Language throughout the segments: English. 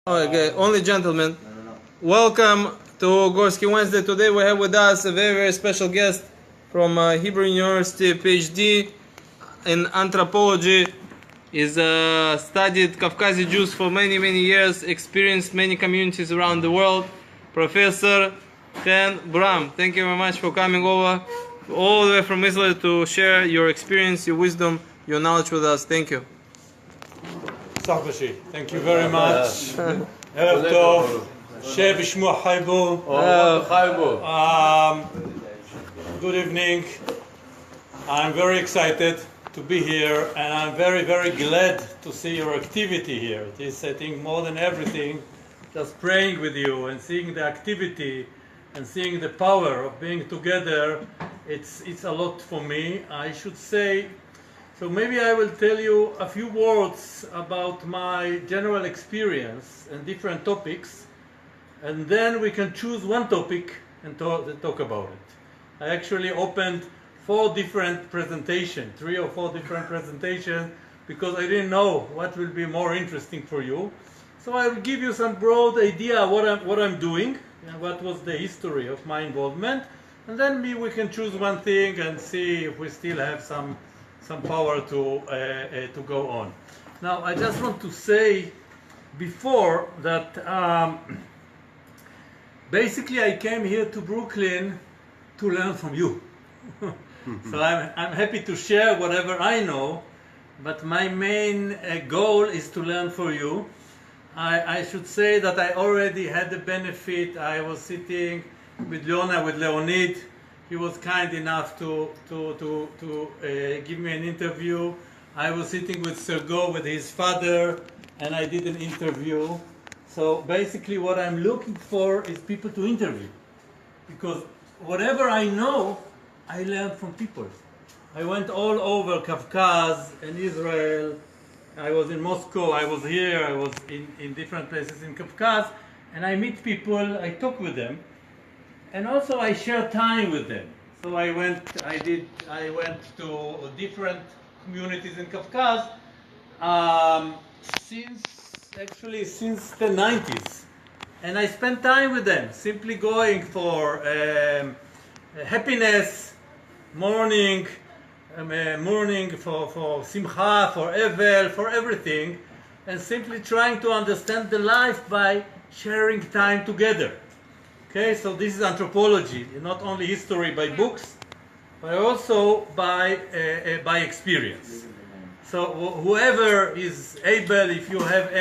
Okay, only gentlemen. Welcome to Gorski Wednesday. Today we have with us a very, very special guest from Hebrew University, PhD in anthropology. He's studied Caucasian Jews for many, many years, experienced many communities around the world. Professor Bram, thank you very much for coming over all the way from Israel to share your experience, your wisdom, your knowledge with us. Thank you. Thank you very much. Erev Tov. Sheh B'Shmo Hebrew. Good evening. I'm very excited to be here, and I'm very, very glad to see your activity here. It is, I think, more than everything, just praying with you and seeing the activity and seeing the power of being together. It's a lot for me, I should say. So maybe I will tell you a few words about my general experience and different topics, and then we can choose one topic and talk about it. I actually opened 4 different presentations, 3 or 4 different presentations, because I didn't know what will be more interesting for you. So I will give you some broad idea of what I'm doing and what was the history of my involvement, and then maybe we can choose one thing and see if we still have some power to go on. Now, I just want to say before that basically I came here to Brooklyn to learn from you. So I'm happy to share whatever I know, but my main goal is to learn for you. I should say that I already had the benefit. I was sitting with Leona, with Leonid. He was kind enough to give me an interview. I was sitting with Sergo, with his father, and I did an interview. So basically what I'm looking for is people to interview. Because whatever I know, I learn from people. I went all over Caucasus and Israel. I was in Moscow, I was here, I was in different places in Caucasus, and I meet people, I talk with them. And also I share time with them. So I went to different communities in Caucasus since the 90s. And I spent time with them, simply going for happiness, mourning for simcha, for evel, for everything, and simply trying to understand the life by sharing time together. Okay, so this is anthropology, not only history by books, but also by experience. So whoever is able, if you have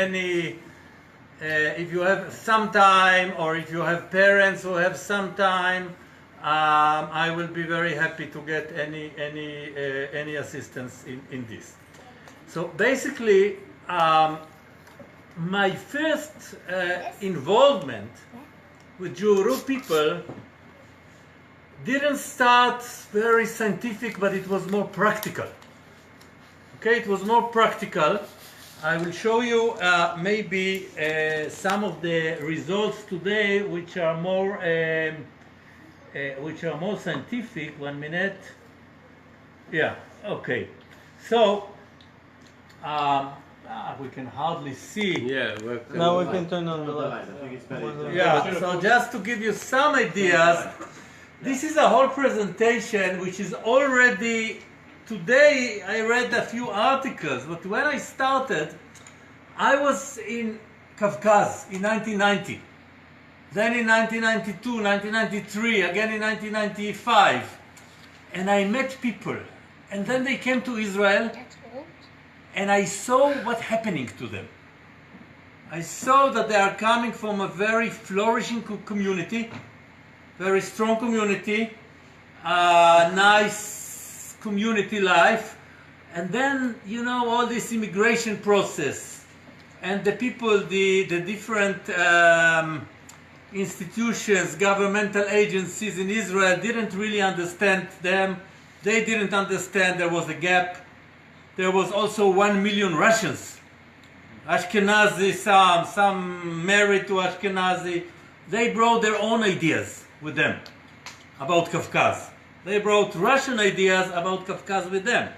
if you have some time, or if you have parents who have some time, I will be very happy to get any assistance in this. So basically, my first involvement with Jewish people didn't start very scientific, but it was more practical. Okay, it was more practical. I will show you maybe some of the results today, which are more scientific. 1 minute. Yeah. Okay. So we can hardly see. Yeah. Now we can turn on the light. Yeah. So just to give you some ideas, this is a whole presentation which is already. Today I read a few articles, but when I started, I was in Caucasus in 1990. Then in 1992, 1993, again in 1995. And I met people. And then they came to Israel. And I saw what's happening to them. I saw that they are coming from a very flourishing community, very strong community, nice community life, and then, you know, all this immigration process, and the people, the different institutions, governmental agencies in Israel didn't really understand them. They didn't understand there was a gap. There was also 1 million Russians, Ashkenazi, some married to Ashkenazi. They brought their own ideas with them about Caucasus. They brought Russian ideas about Caucasus with them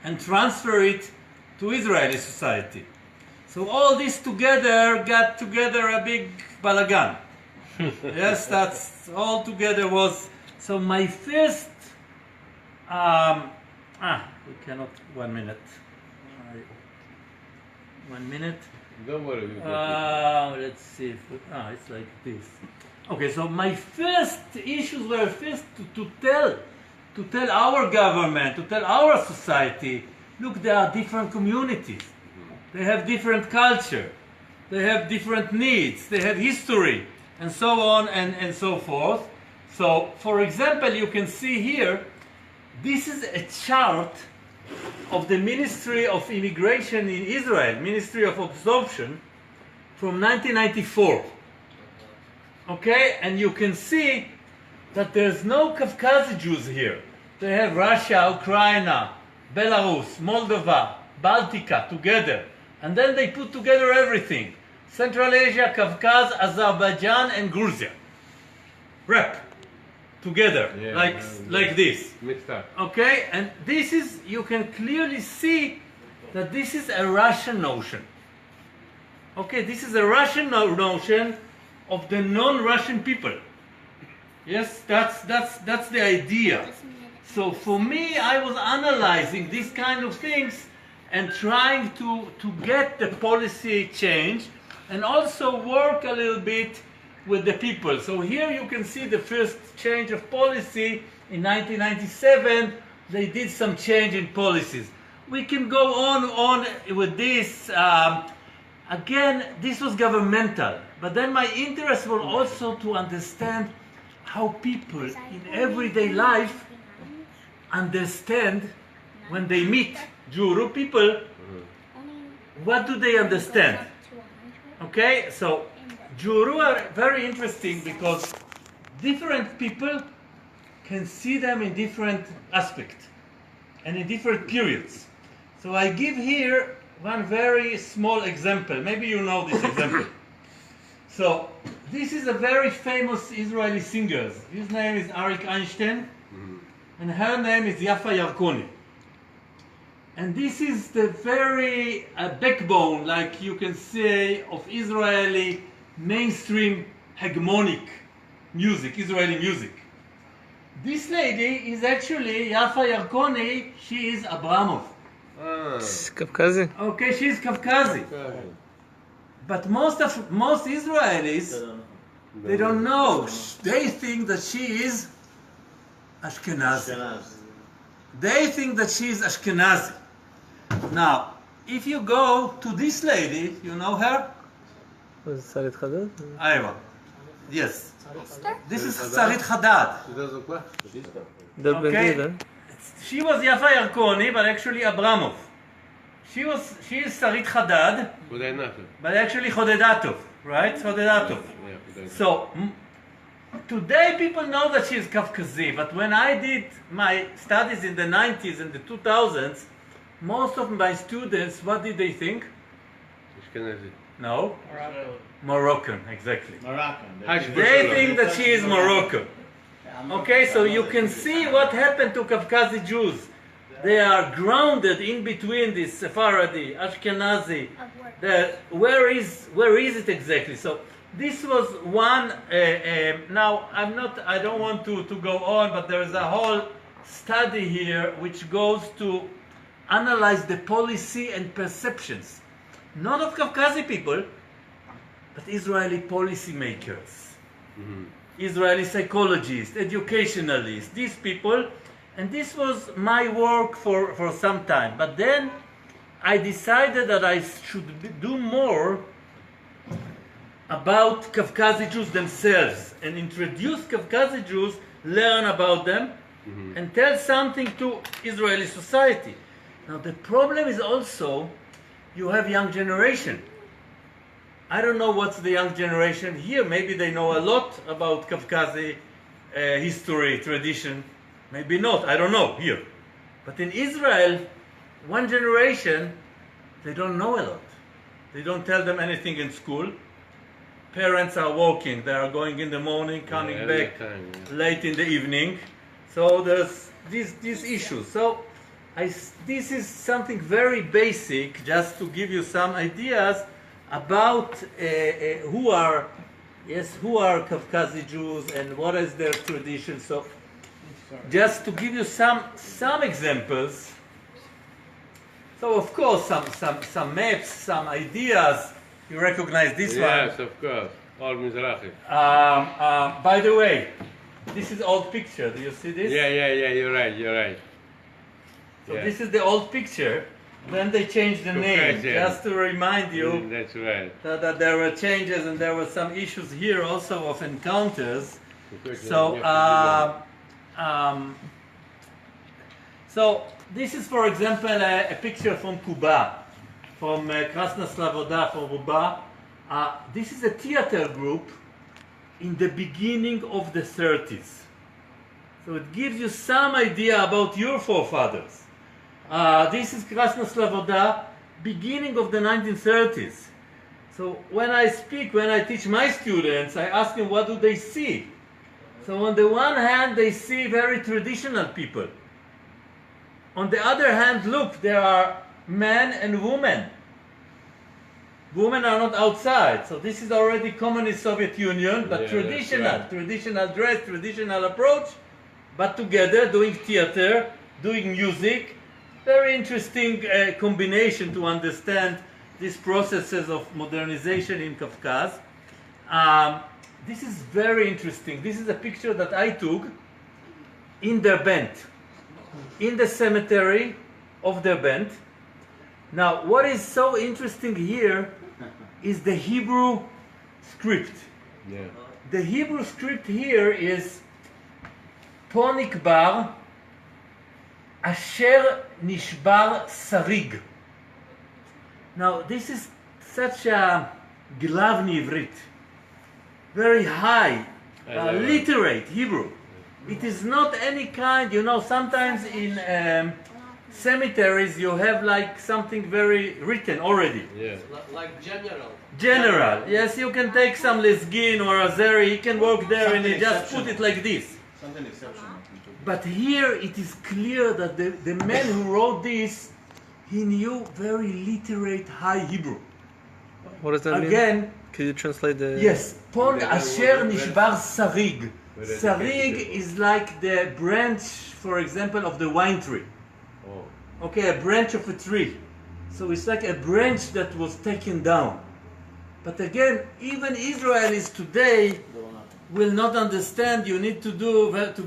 and transfer it to Israeli society. So all this together got together a big balagan. Yes, that's all together was. So my first, we cannot, 1 minute. 1 minute. Don't worry. We got Let's see if, it's like this. Okay, so my first issues were first to tell our government, to tell our society, look, there are different communities. They have different culture. They have different needs. They have history, and so on and so forth. So, for example, you can see here, this is a chart of the Ministry of Immigration in Israel, Ministry of Absorption, from 1994. Okay, and you can see that there's no Caucasian Jews here. They have Russia, Ukraine, Belarus, Moldova, Baltica together. And then they put together everything. Central Asia, Caucasus, Azerbaijan, and Georgia. Rep. Together, Yeah, like this. mixed up. Okay, and this is, you can clearly see that this is a Russian notion. Okay, this is a Russian notion of the non-Russian people. Yes, that's the idea. So for me, I was analyzing these kind of things and trying to get the policy change and also work a little bit with the people. So here you can see the first change of policy in 1997. They did some change in policies. We can go on with this. Again, this was governmental, but then my interest was also to understand how people in everyday life understand when they meet Jewish people. What do they understand? Okay, so Jews are very interesting because different people can see them in different aspects and in different periods. So I give here one very small example. Maybe you know this example. So this is a very famous Israeli singer. His name is Arik Einstein, and her name is Yafa Yarkoni. And this is the very backbone, like you can say, of Israeli mainstream hegemonic music, Israeli music. This lady is actually Yafa Yarkoni. She is Abramov. Caucasian. Okay, she's Caucasian. But most Israelis, they don't know. They think that she is Ashkenazi. They think that she is Ashkenazi. Now, if you go to this lady, you know her? Sarit Haddad? Aywa. Yes. This is Sarit Haddad. Okay. She was Yafa Yarkoni, but actually Abramov. She is Sarit Haddad, but actually Chodedatov, right? Chodedatov. So today people know that she is Caucasian, but when I did my studies in the 90s and the 2000s, most of my students, what did they think? Ashkenazi. No? Moroccan, exactly. Moroccan. They think that she is Moroccan. Okay, so you can see what happened to Caucasian Jews. They are grounded in between this Sephardi, Ashkenazi. Where is it exactly? So this was one. Now I don't want to go on, but there is a whole study here which goes to analyze the policy and perceptions, not of Caucasian people, but Israeli policymakers, Israeli psychologists, educationalists, these people. And this was my work for some time. But then I decided that I should do more about Caucasian Jews themselves and introduce Caucasian Jews, learn about them, and tell something to Israeli society. Now the problem is also you have young generation. I don't know what's the young generation here. Maybe they know a lot about Caucasian history, tradition. Maybe not, I don't know here. But in Israel, one generation, they don't know a lot. They don't tell them anything in school. Parents are working. They are going in the morning, coming back late in the evening. So there's these issues. So this is something very basic, just to give you some ideas about who are Caucasian Jews and what is their tradition. So, just to give you some examples. So, of course, some maps, some ideas. You recognize this one? Yes, of course. All Mizrahi. By the way, this is old picture. Do you see this? Yeah, you're right. So Yeah. this is the old picture. Then they changed the name, Caucasian. just to remind you That's right. that there were changes and there were some issues here also of encounters. So, so this is, for example, a picture from Cuba, from Krasna Slavoda, from Ruba. This is a theater group in the beginning of the 30s. So it gives you some idea about your forefathers. This is Krasna Slavoda, beginning of the 1930s. So when I teach my students, I ask them what do they see. So on the one hand, they see very traditional people. On the other hand, look, there are men and women. Women are not outside, so this is already communist Soviet Union, but Yeah, traditional dress, traditional approach, but together doing theater, doing music. Very interesting combination to understand these processes of modernization in Caucasus. This is very interesting. This is a picture that I took in Derbent, in the cemetery of Derbent. Now, what is so interesting here is the Hebrew script. Yeah. The Hebrew script here is Po nikbar asher nishbar sarig. Now, this is such a glavni ivrit, very high, literate Hebrew. It is not any kind, sometimes in cemeteries you have like something very written already. Yeah. Like general. General, yes, you can take some Lesgin or Azeri, he can work there and he Something just put exceptional. it like this. Something exceptional. But here it is clear that the man who wrote this, he knew very literate high Hebrew. What does that mean? Again, Can you translate the? yes, Pon Yeah, Asher well, Nishbar Sarig. Well, that's Sarig okay. is like the branch, for example, of the wine tree. Oh. Okay, a branch of a tree. So it's like a branch that was taken down. But again, even Israelis today will not understand. You need to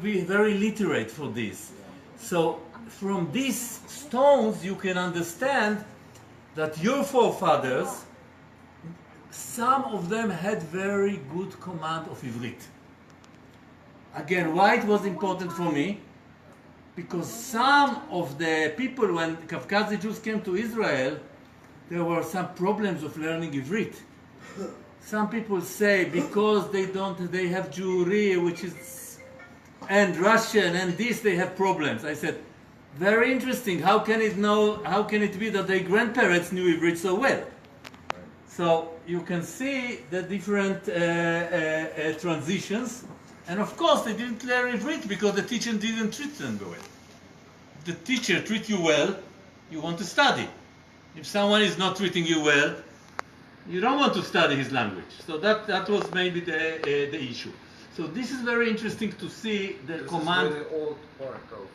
be very literate for this. So from these stones you can understand that your forefathers, some of them had very good command of Ivrit. Again, why it was important for me? Because some of the people, when Caucasian Jews came to Israel, there were some problems of learning Ivrit. Some people say because they have Jewry, which is, and Russian, and this, they have problems. I said, very interesting. How can it be that their grandparents knew Ivrit so well? So you can see the different transitions. And of course, they didn't learn Ivrit because the teacher didn't treat them well. If the teacher treats you well, you want to study. If someone is not treating you well, you don't want to study his language. So that was maybe the issue. So this is very interesting to see the This command. is very old part of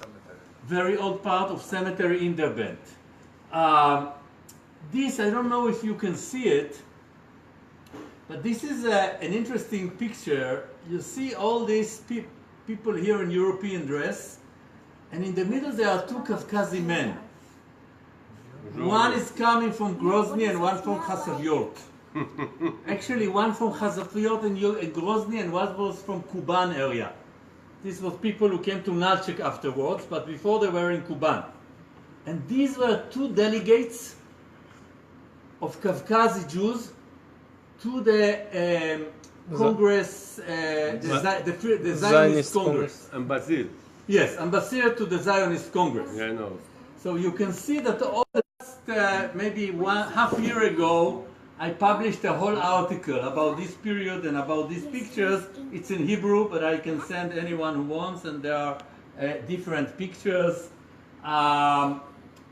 cemetery. Very old part of cemetery in Derbent. This, I don't know if you can see it, but this is an interesting picture. You see all these people here in European dress, and in the middle there are two Caucasian men. One is coming from Grozny and one from Khasavyot. Actually, one from Khasavyot and Grozny and one was from Kuban area. These were people who came to Nalchik afterwards, but before they were in Kuban. And these were two delegates of Caucasian Jews to the Congress, the Zionist Congress. And Basil. Yes, ambassador to the Zionist Congress. Yeah, I know. So you can see that all the last, maybe half year ago, I published a whole article about this period and about these pictures. It's in Hebrew, but I can send anyone who wants, and there are different pictures.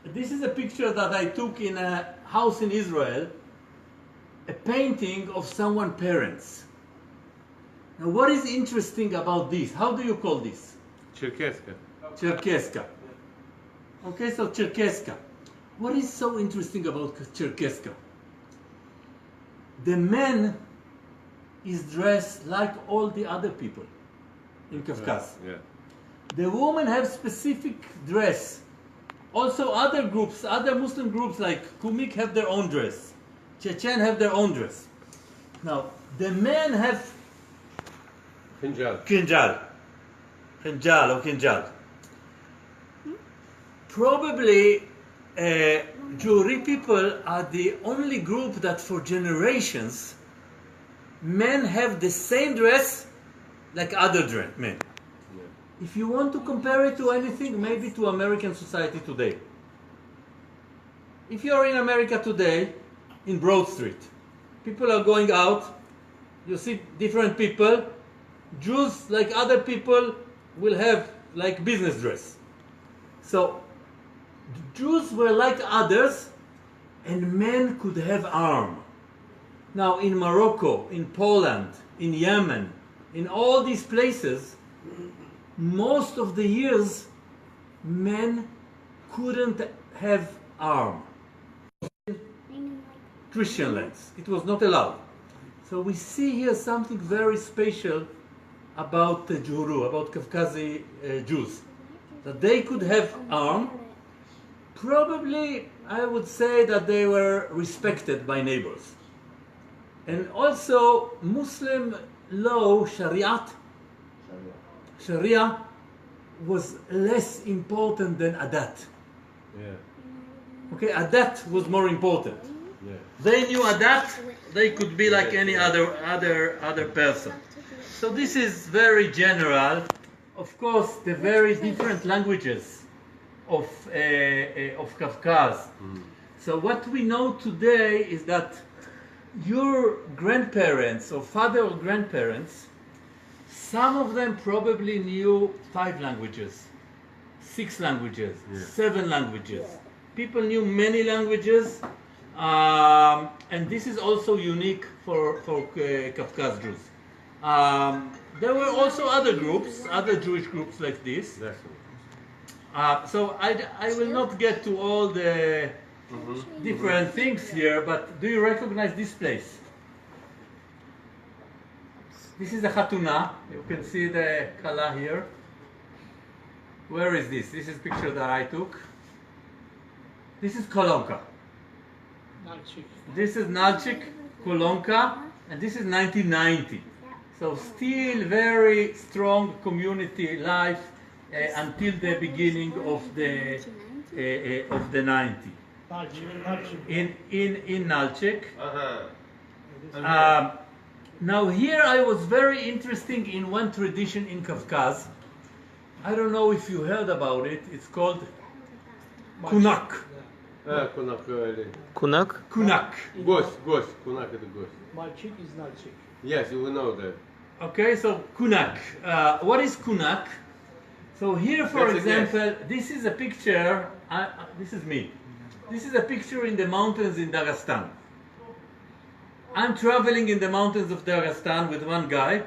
This is a picture that I took in a house in Israel, a painting of someone's parents. Now, what is interesting about this? How do you call this? Черкесска. Cherkeska. Okay, so Cherkeska. What is so interesting about Cherkeska? The man is dressed like all the other people in Kafkas. Yeah. The women have specific dress. Also other groups, other Muslim groups like Kumik have their own dress. Chechen have their own dress. Now, the men have Finjal. kinjal. Kinjal or kinjal. Probably Jewry people are the only group that for generations men have the same dress like other men. If you want to compare it to anything, maybe to American society today. If you are in America today, in Broad Street, people are going out, you see different people, Jews like other people will have like business dress. So Jews were like others and men could have arm. Now in Morocco, in Poland, in Yemen, in all these places, most of the years men couldn't have arm. Christian lands. It was not allowed. So we see here something very special about the Juru, about Kafkazi Jews. That they could have arm. Probably I would say that they were respected by neighbors. And also Muslim law, Sharia was less important than Adat. Yeah. Okay, Adat was more important. Yeah. They knew Adat, they could be like any other person. So this is very general. Of course, the very different languages of Kafkaz. So what we know today is that your grandparents or father or grandparents, some of them probably knew 5 languages, 6 languages, 7 languages. People knew many languages, and this is also unique for Kafkaz Jews. There were also other groups, other Jewish groups like this. So I will not get to all the different things here, but do you recognize this place? This is a Hatuna. You can see the Kala here. Where is this? This is a picture that I took. This is Kolonka. This is Nalchik, Kolonka, and this is 1990. So still very strong community life until the beginning of the 90. In Nalchik. Now here I was very interested in one tradition in Kafkaz. I don't know if you heard about it. It's called Kunak. Kunak öyle. Kunak? Kunak. Гость. Kunak это гость. Malchik is Nalchik. Yes, you will know that. Okay, so Kunak. What is Kunak? So here, for That's a example, this is a picture. This is me. This is a picture in the mountains in Dagestan. I'm traveling in the mountains of Dagestan with one guy,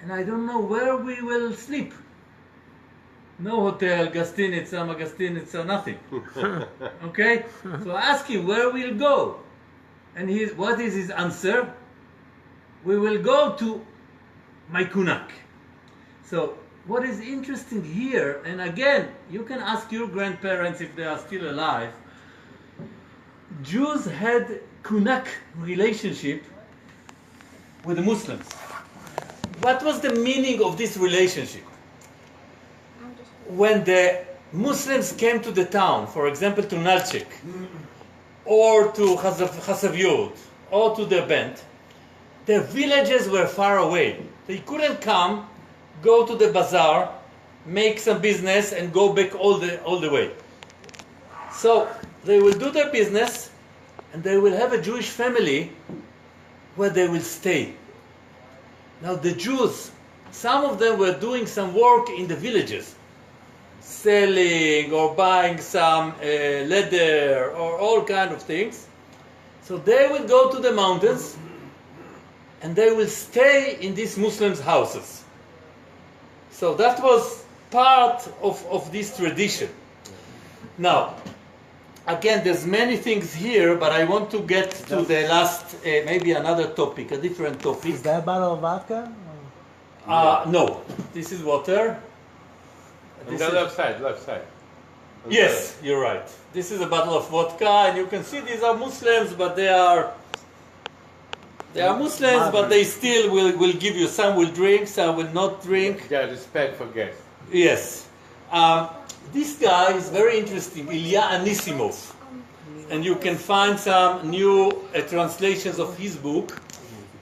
and I don't know where we will sleep. No hotel, Gastinitsa, nothing. Okay? So I ask him where we'll go. And what is his answer? We will go to my Kunak. So what is interesting here, and again, you can ask your grandparents if they are still alive, Jews had Kunak relationship with the Muslims. What was the meaning of this relationship? When the Muslims came to the town, for example to Nalchik, or to Chasavyot, or to the Bent, the villages were far away. They couldn't come, go to the bazaar, make some business, and go back all the way. So they will do their business, and they will have a Jewish family where they will stay. Now the Jews, some of them were doing some work in the villages. selling or buying some leather or all kind of things. So they will go to the mountains and they will stay in these Muslims' houses. So that was part of this tradition. Now, again, there's many things here, but I want to get to the last, maybe another topic, a different topic. Is that a bottle of vodka? No, this is water. On This the is- left side, left side. On the Yes, you're right. This is a bottle of vodka, and you can see these are Muslims, but they are Muslims, but they still will give you. Some will drink, some will not drink. left. Yeah, respect for guests. Yes. This guy is very interesting, Ilya Anisimov. And you can find some new translations of his book.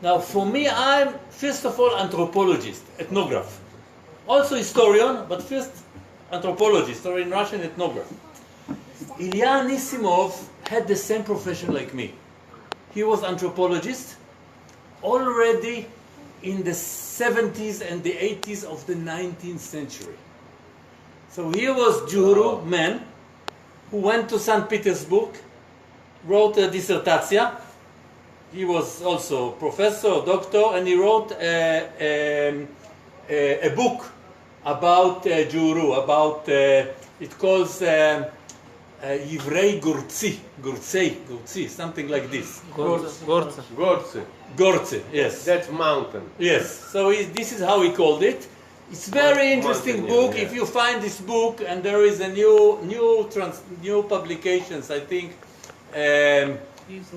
Now, for me, I'm first of all anthropologist, ethnograph. Also historian, but first anthropologist, or in Russian, ethnograph. Ilya Anisimov had the same profession like me. He was anthropologist already in the 70s and the 80s of the 19th century. So he was Juru man who went to St. Petersburg, wrote a dissertation. He was also professor, doctor, and he wrote a book about Juru, about it calls Yivrei Gurtsei, something like this. Gorza. Gorce. Gortse, yes. That's mountain. Yes, so this is how he called it. It's very interesting Mountaineer, book. yeah. If you find this book, and there is a new publications, I think. His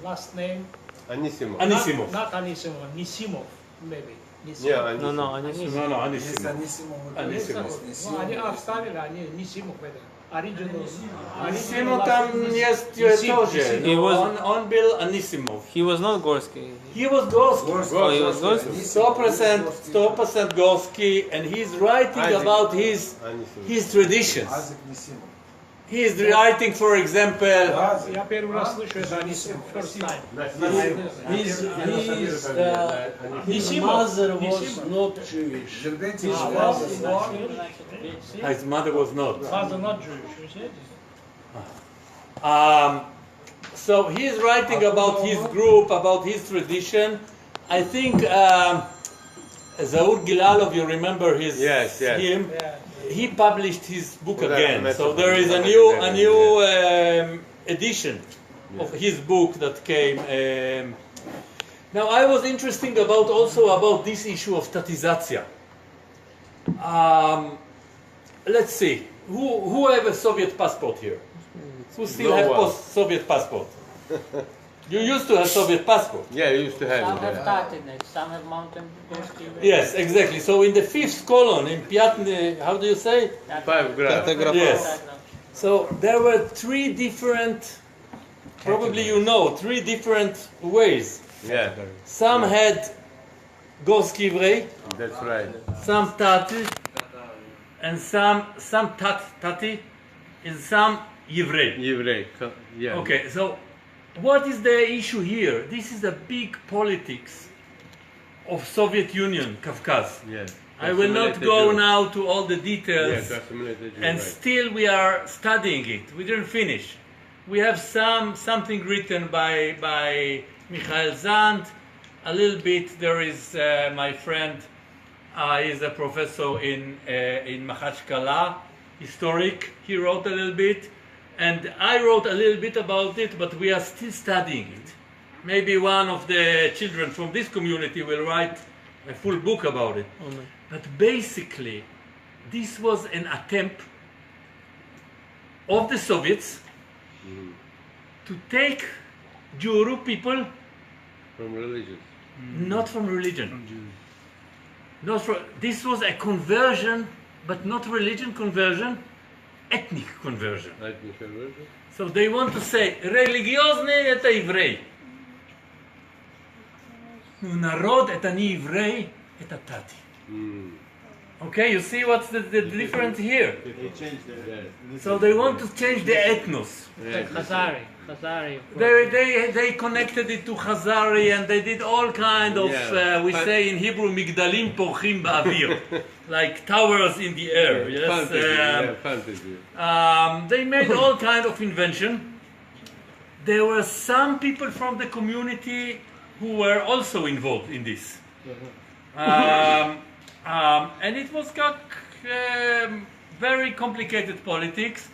last name? Anisimov. Anisimov. Not Anisimov, Nisimov, maybe. Nisimov. Yeah, Anisimov. No, Anisimov. No, Есть Anisimov. Анисимов. Anisimov. Ну, они оставили, они Nisimov это. Original. Anisimov там есть Nisimov, тоже. Nisimov. He was- Он был Anisimov. He was not Gorsky. He was Gorsky. Oh, he was Gorsky? 100% Gorsky, and he's writing Isaac. about his Anisimov. traditions. Азик Нисимов. He is writing, for example, Я первый раз слышу это Anisimov, first time. His mother was not Jewish. Жерденти His his mother was not. Father not Jewish, you see? So he is writing about his group, about his tradition. I think Zaur Gilalov, you remember his Yes, yes. him. Yeah. He published his book Well, again. that's So a- there is a new edition of his book that came. Now I was interested also about this issue of tatizatia. Let's see. Who have a Soviet passport here? Who still No have one. Soviet passport? You used to have Soviet passport. Yeah, you used to have Some it. have Yeah. Tatinec, some have Mountain Gorsky. Yes, exactly. So in the fifth column, in Piatny, how do you say? 5 grams. Tategraph. Yes. So there were three different, probably you know, three different ways. Yeah, Some had Gorsky Ivrei, that's right. some Tati, and some Tati, and some Yivrei. Еврей. Yeah. Okay, so what is the issue here? This is a big politics of Soviet Union, Kafkaz. Yeah. I will not Assimilated go Jews. now to all the Yeah, details. assimilated Jews, And right. still we are studying it. We didn't finish. We have something written by Michael Zand. A little bit. There is my friend. He's a professor in Makhachkala, historic. He wrote a little bit, and I wrote a little bit about it. But we are still studying it. Maybe one of the children from this community will write a full book about it. But basically, this was an attempt of the Soviets to take Juru people From religion. not from religion. This was a conversion, but not religion conversion, ethnic conversion. Ethnic conversion. So they want to say, религиозный это еврей. Но народ это не еврей, это тати. Okay, you see what's the difference here? They changed the. So they want to change the ethnos. Like Khazari. Khazari. They connected it to Khazari and they did all kind of, Yeah. we say in Hebrew, migdalim porchim ba'avir, like towers in the air. Yes. Fantasy. They made all kind of invention. There were some people from the community who were also involved in this. And it was got very complicated politics,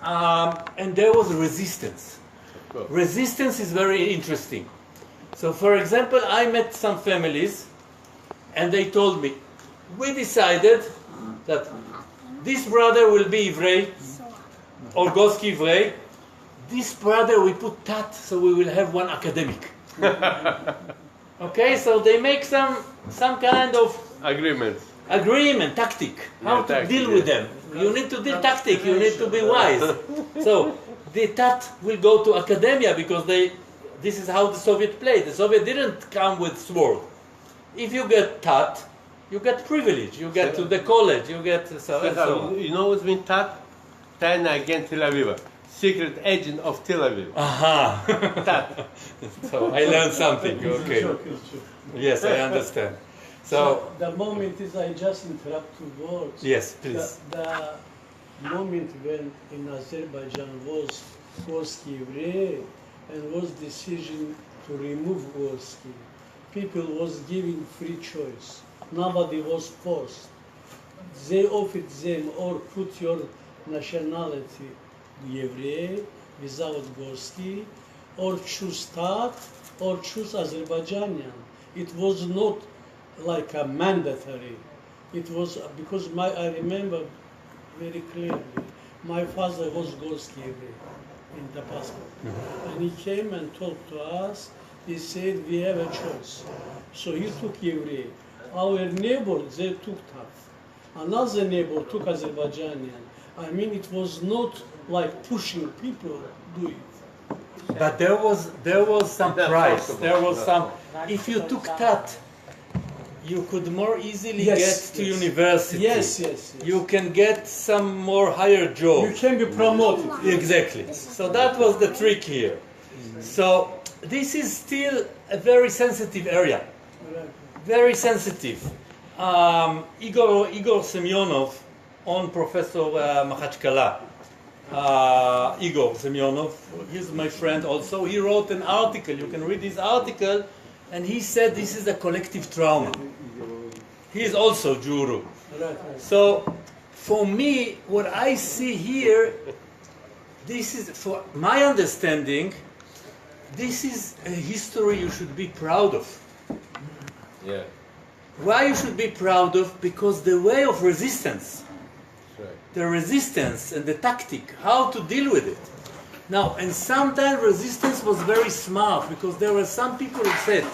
and there was resistance. Resistance is very interesting. So, for example, I met some families, and they told me, we decided that this brother will be Ivrei, or Goski Ivrei. This brother we put Tat, so we will have one academic. Okay, so they make some kind of agreement, tactic, how to deal with them. You need to deal tactic, you need to be wise. So the Tat will go to academia because this is how the Soviet played. The Soviet didn't come with sword. If you get Tat, you get privilege, you get to the college, you get so and so. You know what's been Tat? Taina against Tel Aviv. Secret agent of Tel Aviv. Aha! Tat. So I learned something, okay. Yes, I understand. So, the moment is, I just interrupt two words. yes, please. The moment when in Azerbaijan was Gorski Evre and was decision to remove Gorski, people was giving free choice. Nobody was forced. They offered them or put your nationality Evre without Gorski, or choose Tat, or choose Azerbaijanian. It was not like a mandatory. It was because I remember very clearly, my father was Gorski in the passport. And he came and talked to us. He said, we have a choice. So he took Evre. Our neighbor, they took Tat. Another neighbor took Azerbaijanian. I mean, it was not like pushing people to do it. But there was some price. There was some. If you took Tat, you could more easily get to university. Yes. You can get some more higher job. You can be promoted. Exactly. So that was the trick here. So this is still a very sensitive area. Very sensitive. Igor Semyonov, on Professor Makhachkala. Igor Semyonov, he's my friend also. He wrote an article. You can read his article, and he said this is a collective trauma. He is also Juru. So, for me, what I see here, this is, for my understanding, this is a history you should be proud of. Yeah. Why you should be proud of? Because the way of resistance, the resistance and the tactic, how to deal with it. Now, and sometimes resistance was very smart because there were some people who said,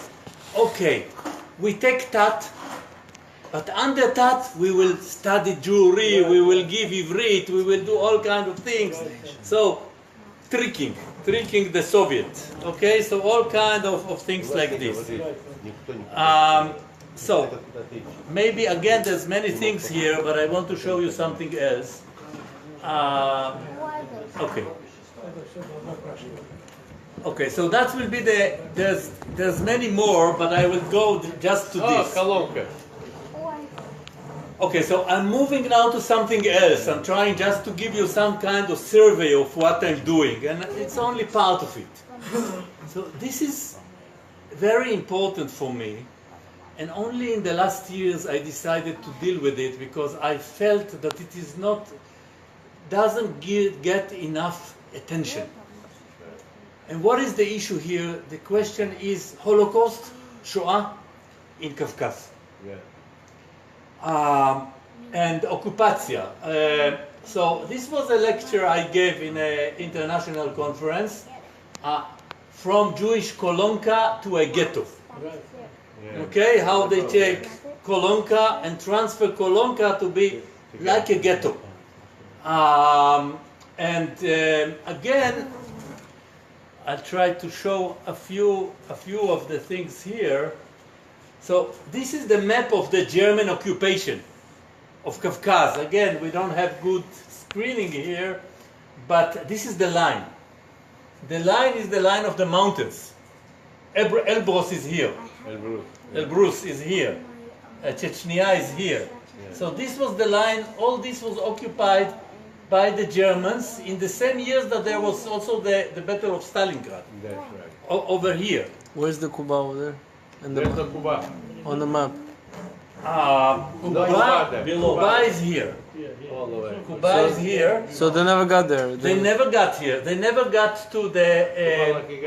okay, we take Tat, but under Tat we will study Jewry, we will give Ivrit, we will do all kind of things. So, tricking the Soviet. Okay, so all kind of things like this. So, maybe again there's many things here, but I want to show you something else. Okay. Okay, so that will be there's many more, but I will go just to this. Kolonka. Okay, so I'm moving now to something else. I'm trying just to give you some kind of survey of what I'm doing, and it's only part of it. So this is very important for me. And only in the last years I decided to deal with it because I felt that it is doesn't get enough attention. And what is the issue here? The question is Holocaust, Shoah in Kafkas. And occupation. So this was a lecture I gave in an international conference from Jewish Kolonka to a ghetto. Okay, how they take Kolonka and transfer Kolonka to be like a ghetto. Again, I'll try to show a few of the things here. So this is the map of the German occupation. of Kafkaz. Again, we don't have good screening here, but this is the line. The line is the line of the mountains. Elbrus is here. Elbrus is here. Chechnya is here. So this was the line, all this was occupied by the Germans in the same years that there was also the Battle of Stalingrad. That's right. Over here. Where's the Kuba over there? And There's the Kuba. on the map. Kuba is here. All the way. Kuba is here. So they never got there. They never got here. They never got to the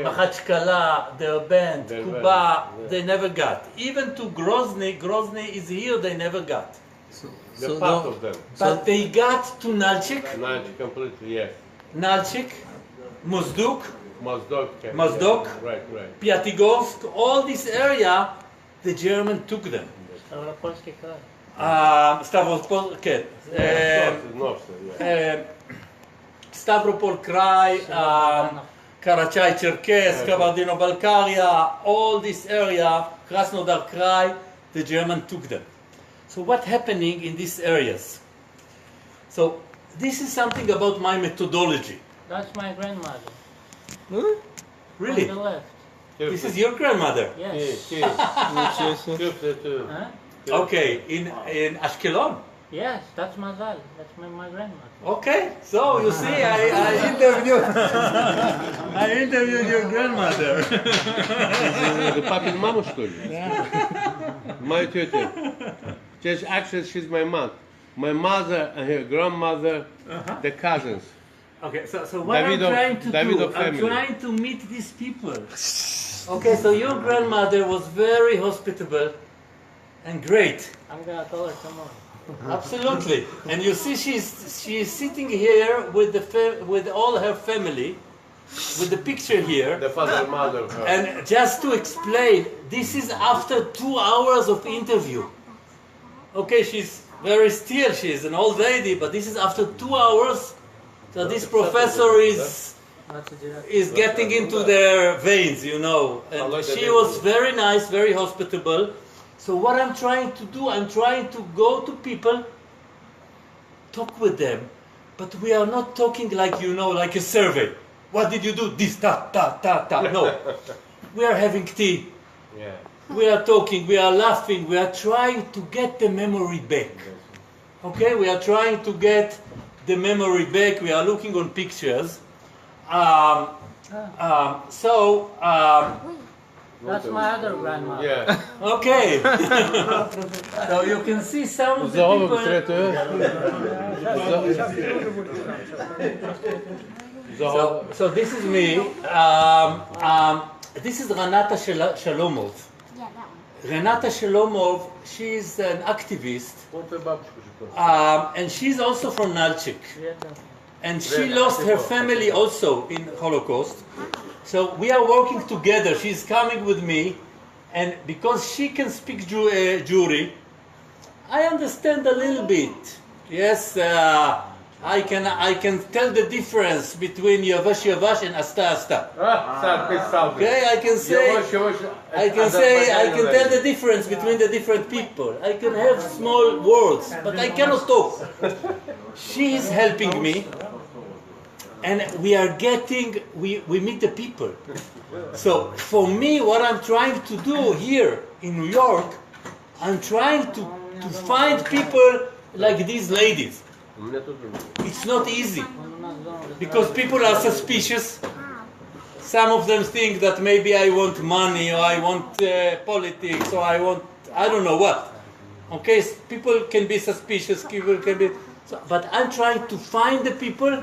Makhachkala, Derbent, Derbent, Kuba. yeah. They never got. Even to Grozny. Grozny is here. They never got. The part of them. But they got to Nalchik, Not completely, yes. Nalchik, Mozdok, Mozdok. Mozdok. Right, right. Piatigovsk. All this area, the German took them. Stavropolsky Krai. Stavropol, okay. North, yeah. Stavropol Krai, Karachay Cherkess, Kabardino-Balkaria, all this area, Krasnodar Krai, the German took them. So what's happening in these areas? So this is something about my methodology. That's my grandmother. Really? On the left. This is your grandmother? Yes. Huh? Okay, in Ashkelon? Yes, that's Mazal. That's my grandmother. Okay, so you see, I interviewed, I interviewed your grandmother. The папин маму, что ли? Мою тетю. Actually, she's my mom. My mother and her grandmother, the cousins. Okay, so what I'm trying to do, I'm trying to meet these people. Okay, so your grandmother was very hospitable and great. I'm gonna call her tomorrow. Absolutely. And you see, she's sitting here with all her family, with the picture here. The father and mother. And just to explain, this is after 2 hours of interview. Okay, she's very still, she's an old lady, but this is after 2 hours. So this professor is getting into their veins, you know. And she was very nice, very hospitable. So what I'm trying to do, I'm trying to go to people, talk with them, but we are not talking like, you know, like a survey. What did you do? This, ta, ta, ta, ta. No. We are having tea. Yeah. We are talking, we are laughing, we are trying to get the memory back. Okay, we are trying to get the memory back, we are looking on pictures. That's my other grandmother. Yeah. Okay. So you can see some of the people. So this is me. This is Renata Shalomov. Renata Shalomov, she's an activist, and she's also from Nalchik. And she lost her family also in Holocaust. So we are working together. She's coming with me, and because she can speak Juri, I understand a little bit. Yes, I can tell the difference between Yavash Yavash and Asta Asta. Okay, I can tell the difference between the different people. I can have small words, but I cannot talk. She is helping me, and we meet the people. So for me, what I'm trying to do here in New York, I'm trying to find people like these ladies. It's not easy, because people are suspicious. Some of them think that maybe I want money, or I want politics, or I don't know what. Okay, people can be suspicious, people can be... but I'm trying to find the people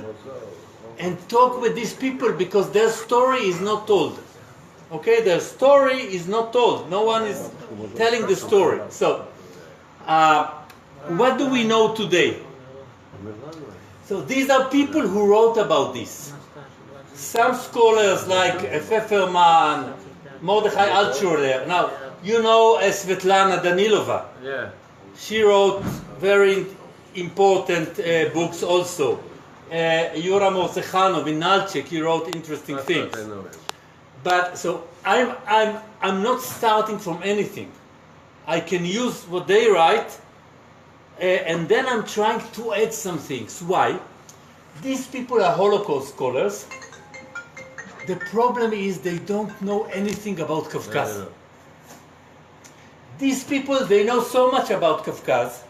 and talk with these people, because their story is not told. Okay, their story is not told. No one is telling the story. So, what do we know today? So these are people who wrote about this. Some scholars like Pfefferman, Mordechai Altshuler. Now, you know Svetlana Danilova. Yeah. She wrote very important books also. Yoram Orzechanov in Nalchik, he wrote interesting things. But so I'm not starting from anything. I can use what they write and then I'm trying to add some things. Why? These people are Holocaust scholars. The problem is they don't know anything about Kafkas. No. These people, they know so much about Kafkas,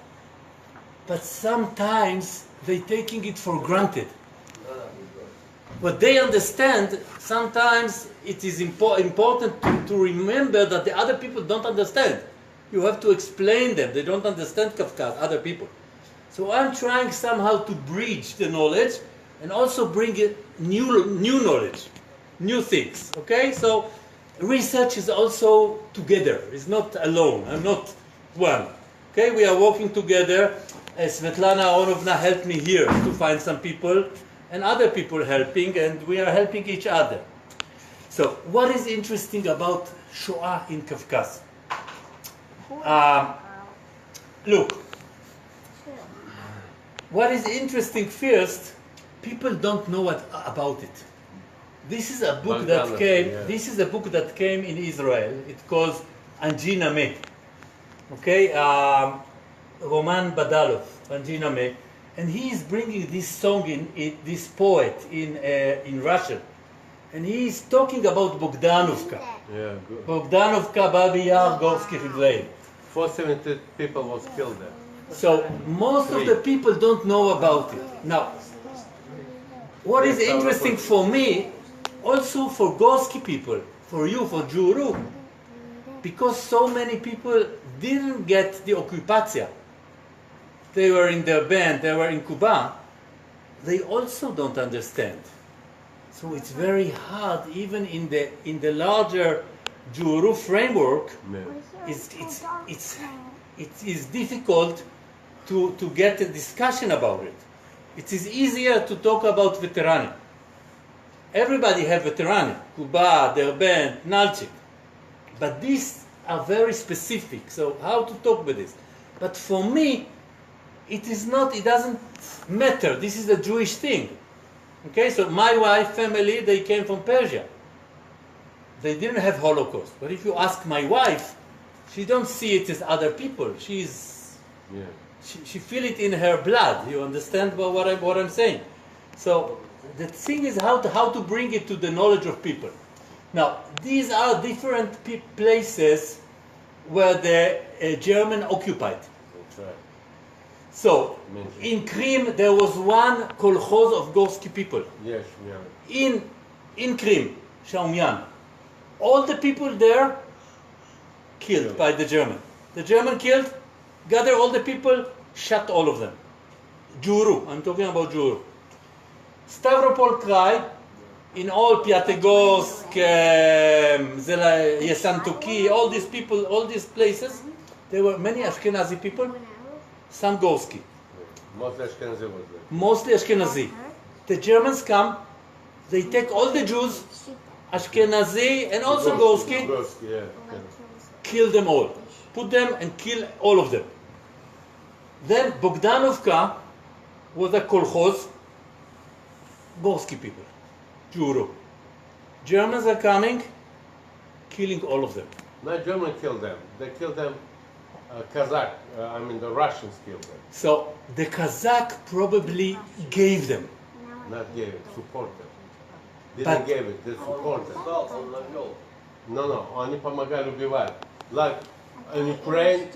but sometimes they're taking it for granted. What they understand, sometimes it is important to remember that the other people don't understand. You have to explain them. They don't understand Kafkas, other people. So I'm trying somehow to bridge the knowledge and also bring in new knowledge, new things. Okay? So research is also together. It's not alone. I'm not one. Okay? We are working together. Svetlana Aronovna helped me here to find some people and other people helping, and we are helping each other. So what is interesting about Shoah in Kafkas? Look, what is interesting first, people don't know about it. This is a book that came. Yeah. This is a book that came in Israel. It calls Anjina Me. Okay, Roman Badalov, Anjina Me, and he is bringing this song this poet in Russian, and he is talking about Bogdanovka. Yeah, good. Bogdanovka, Babi Yar, Gorsky Rivlei. 470 people was killed there. So most of the people don't know about it. Now, what is interesting for me, also for Gorsky people, for you, for Juru, because so many people didn't get the occupation. They were in their band, they were in Cuba, they also don't understand. So it's very hard, even in the larger Juru framework, it is difficult to get a discussion about it. It is easier to talk about veterani. Everybody have veterani, Cuba, their band, Nalchik. But these are very specific, so how to talk with this? But for me, it doesn't matter. This is a Jewish thing. Okay, so my wife, family, they came from Persia. They didn't have Holocaust. But if you ask my wife, she don't see it as other people. She feel it in her blood. You understand what I'm saying? So the thing is how to bring it to the knowledge of people. Now, these are different places where the German occupied. That's right. So, in Krim, there was one kolkhoz of Gorsky people. Yes, yeah. In Krim, Shaumyan. All the people there killed by the German. The German killed, gather all the people, shot all of them. Juru, I'm talking about Juru. Stavropol Krai, in all Piategorsk, Yesantuki, all these people, all these places, there were many Ashkenazi people, some Gorsky. Mostly Ashkenazi was there. Mostly Ashkenazi. The Germans come, they take all the Jews, Ashkenazi and also Gorsky, Gorsky, yeah. kill them all. Put them and kill all of them. Then Bogdanovka was a kolkhoz, Gorsky people, Juru. Germans are coming, killing all of them. Not German killed them. They killed them. Kazakh. The Russians killed them. So the Kazakh probably gave them. Not gave it. Support them. Didn't But- give it. They support them. No. Они помогали убивать. Like in Ukraine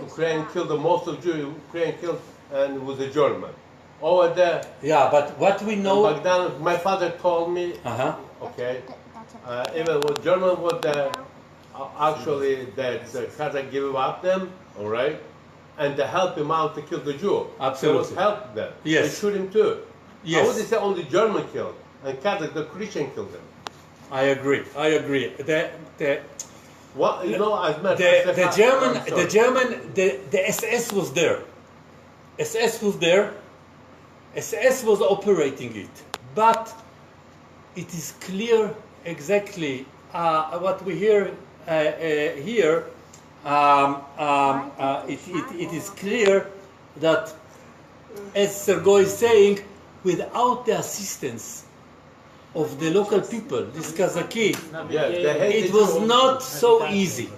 killed the most of Jews. Ukraine killed and it was a German. Over there, Yeah, but what we know. Bogdan, my father told me, Uh-huh. okay, even what German was actually that Kazakh gave up them, all right, and to help him out to kill the Jew. Absolutely. They was help them. Yes. They shoot him too. Yes. I wouldn't say only German killed, and Kazakh, the Christian killed them. I agree. What I've met The SS was there. SS was there. SS was operating it, but it is clear exactly what we hear here. It is clear that, as Sergei is saying, without the assistance of the local people, this Kazaki, Yeah, they hate it the was Jews. not so easy.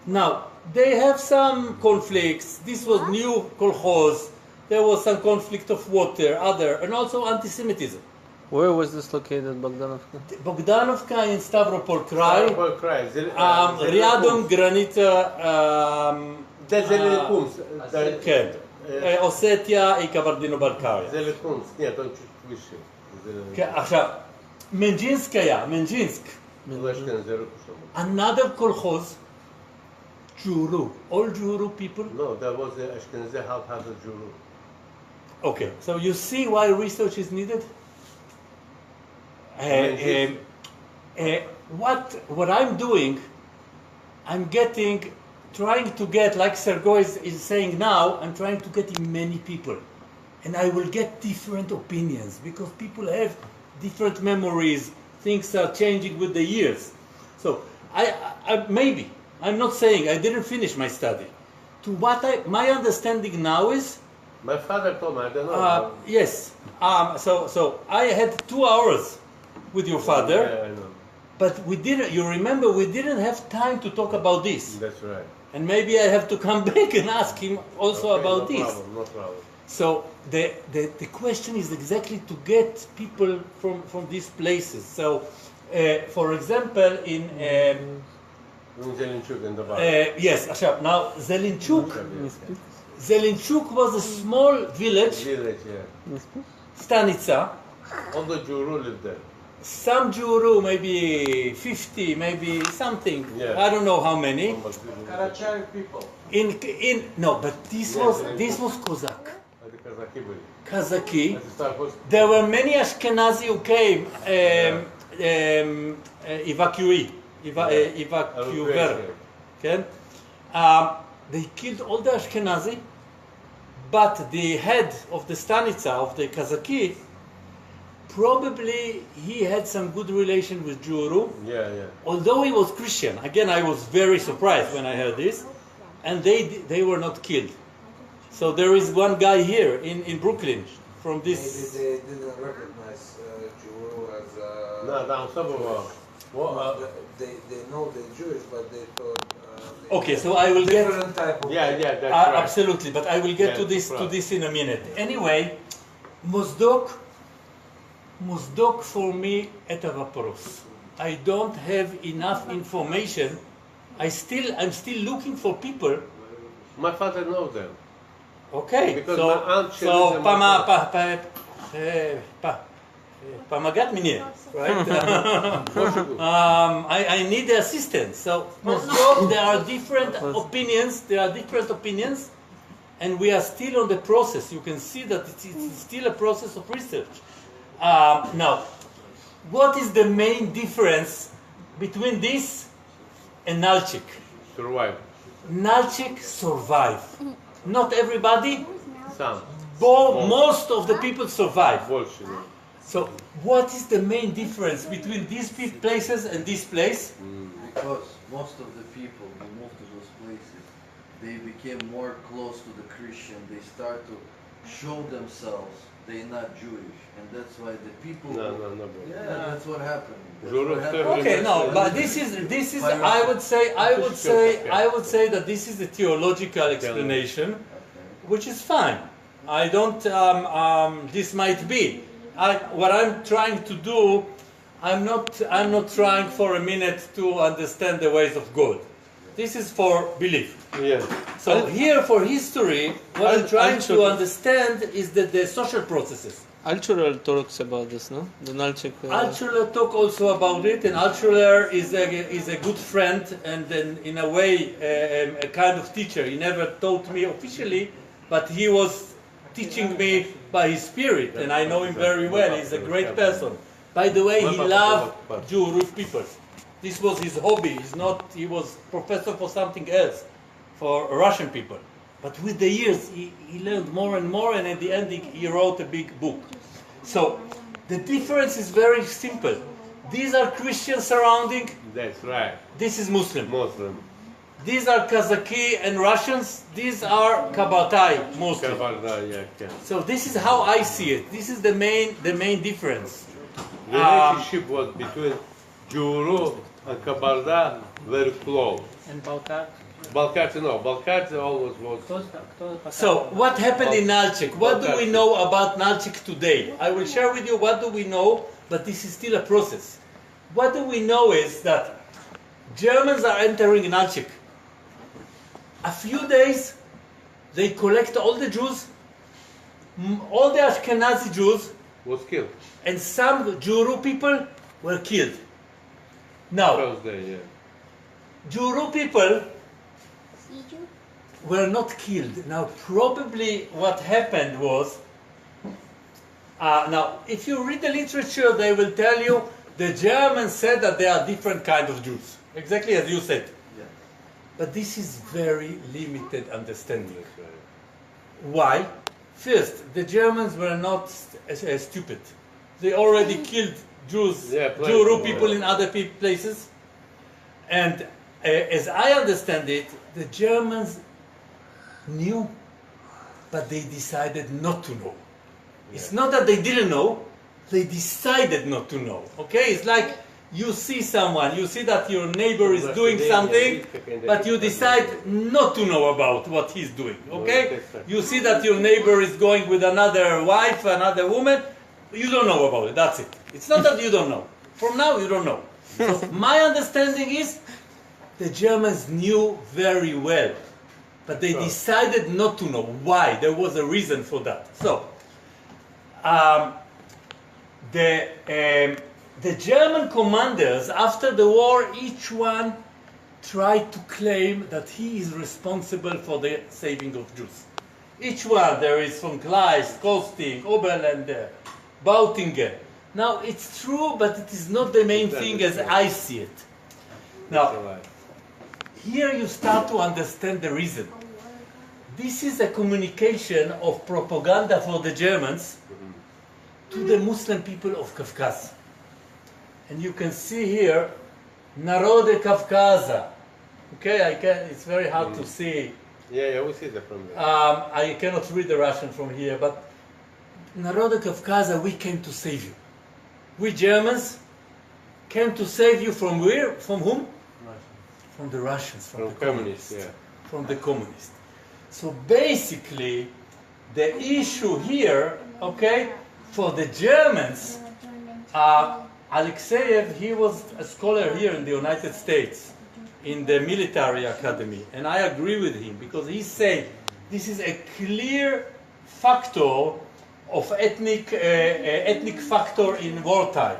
Now, they have some conflicts. This was new kolkhoz. There was some conflict of water, and also anti-Semitism. Where was this located, Bogdanovka? Bogdanovka in Stavropol Krai, Stavropol Krai. рядом граница זה ללקומס. כן, אוסטיה и קברדינו-בלקריה. זה לקומס, כן, אתה צ'וט וישי. כן, עכשיו, מנג'ינסק, לא אשכנזי רוקו שם. another kolkhoz, Juru, all Juru people. No, that was Ashkenazi half a Juru. Okay, so you see why research is needed? What I'm doing, trying to get, like Sergei is saying now, I'm trying to get in many people. And I will get different opinions because people have different memories, things are changing with the years. So maybe, I'm not saying I didn't finish my study. To what my understanding now is, my father told me, I don't know. yes. So I had 2 hours with your father. Yeah, I know. But we didn't. You remember we didn't have time to talk about this. That's right. And maybe I have to come back and ask him also Okay, about no this. Problem, no problem. So the question is exactly to get people from these places. So, for example, in Zelenchuk in the bar. yes, now Zelenchuk was a small village, Yeah. Stanica. All the Juru lived there. Some Juru, maybe 50, maybe something. Yeah. I don't know how many. Karachay people. No, but this was Cossack. Kazaki. Kazaki. There were many Ashkenazi who came evacuee. Okay? They killed all the Ashkenazi, but the head of the Stanica, of the Kazaki, probably he had some good relation with Juru. Yeah. Although he was Christian. Again, I was very surprised when I heard this. And they were not killed. So there is one guy here in Brooklyn from this. Maybe they didn't recognize Juru as they know they're Jewish, but they thought Okay, so I will get different type of That's right. absolutely, but I will get to this in a minute. Anyway, Mozdok for me et avaporos. I don't have enough information. I'm still looking for people. My father knows them. Okay, Because so my aunt Pamagat minye, right? I need the assistance. So there are different opinions, and we are still on the process. You can see that it's still a process of research. Now, what is the main difference between this and Nalchik? Survive. Nalchik survive. Not everybody. Some. Most of the people survive. Bullshit. So, what is the main difference between these places and this place? Because most of the people who moved to those places, they became more close to the Christian. They start to show themselves they're not Jewish, and that's why the people. No. Yeah, that's what happened. Okay, no, but this is. I would say that this is a theological explanation, which is fine. I don't. This might be. What I'm trying to do, I'm not trying for a minute to understand the ways of God. This is for belief. Yes. So here for history, what I'm trying to understand is that the social processes. Altshuler talks about this, no? The Nalchik. Altshuler talk also about it, and Altshuler is a good friend and in a way a kind of teacher. He never taught me officially, but he was teaching me by his spirit, and I know him very well. He's a great person. By the way, he loved Jewish people. This was his hobby. He was professor for something else, for Russian people. But with the years, he learned more and more, and at the end, he wrote a big book. So, the difference is very simple. These are Christian surrounding. That's right. This is Muslim. Muslim. These are Kazaki and Russians. These are Kabatai, Muslim. So this is how I see it. This is the main difference. The relationship was between Juru and Kabarda very close. And Baltar? Balkarce, no. Balkarce always was. So, what happened in Nalchik? What do we know about Nalchik today? I will share with you what do we know, but this is still a process. What do we know is that Germans are entering Nalchik. A few days, they collect all the Jews, all the Ashkenazi Jews, Was killed. and some Juru people were killed. Now, First day, yeah. Juru people were not killed. Now, probably what happened was, now, if you read the literature, they will tell you the Germans said that there are different kinds of Jews, exactly as you said. Yeah. But this is very limited understanding. Why? First, the Germans were not stupid. They already killed Jews, Yeah, plenty, Juru people yeah. in other places. And as I understand it, the Germans knew, but they decided not to know. It's not that they didn't know, they decided not to know. Okay? It's like you see someone, you see that your neighbor is doing something, but you decide not to know about what he's doing. Okay? You see that your neighbor is going with another wife, another woman, you don't know about it. That's it. It's not that you don't know. From now, you don't know. So my understanding is the Germans knew very well, but they decided not to know. Why? There was a reason for that. So, the German commanders, after the war, each one tried to claim that he is responsible for the saving of Jews. Each one, there is von Kleist, Kosting, Oberländer, Bautingen. Now, it's true, but it is not the main thing as I see it. Now, here you start to understand the reason. This is a communication of propaganda for the Germans to the Muslim people of Kafkaz. And you can see here, Narode Kafkaza. Okay, it's very hard to see. Yeah, we see that from there. I cannot read the Russian from here, but Narode Kafkaza, we came to save you. We Germans came to save you from where? From whom? From the Russians, from the communists. Yeah. From the communists. So basically, the issue here, okay, for the Germans, Alexeyev, he was a scholar here in the United States, in the military academy, and I agree with him because he said this is a clear factor of ethnic factor in wartime.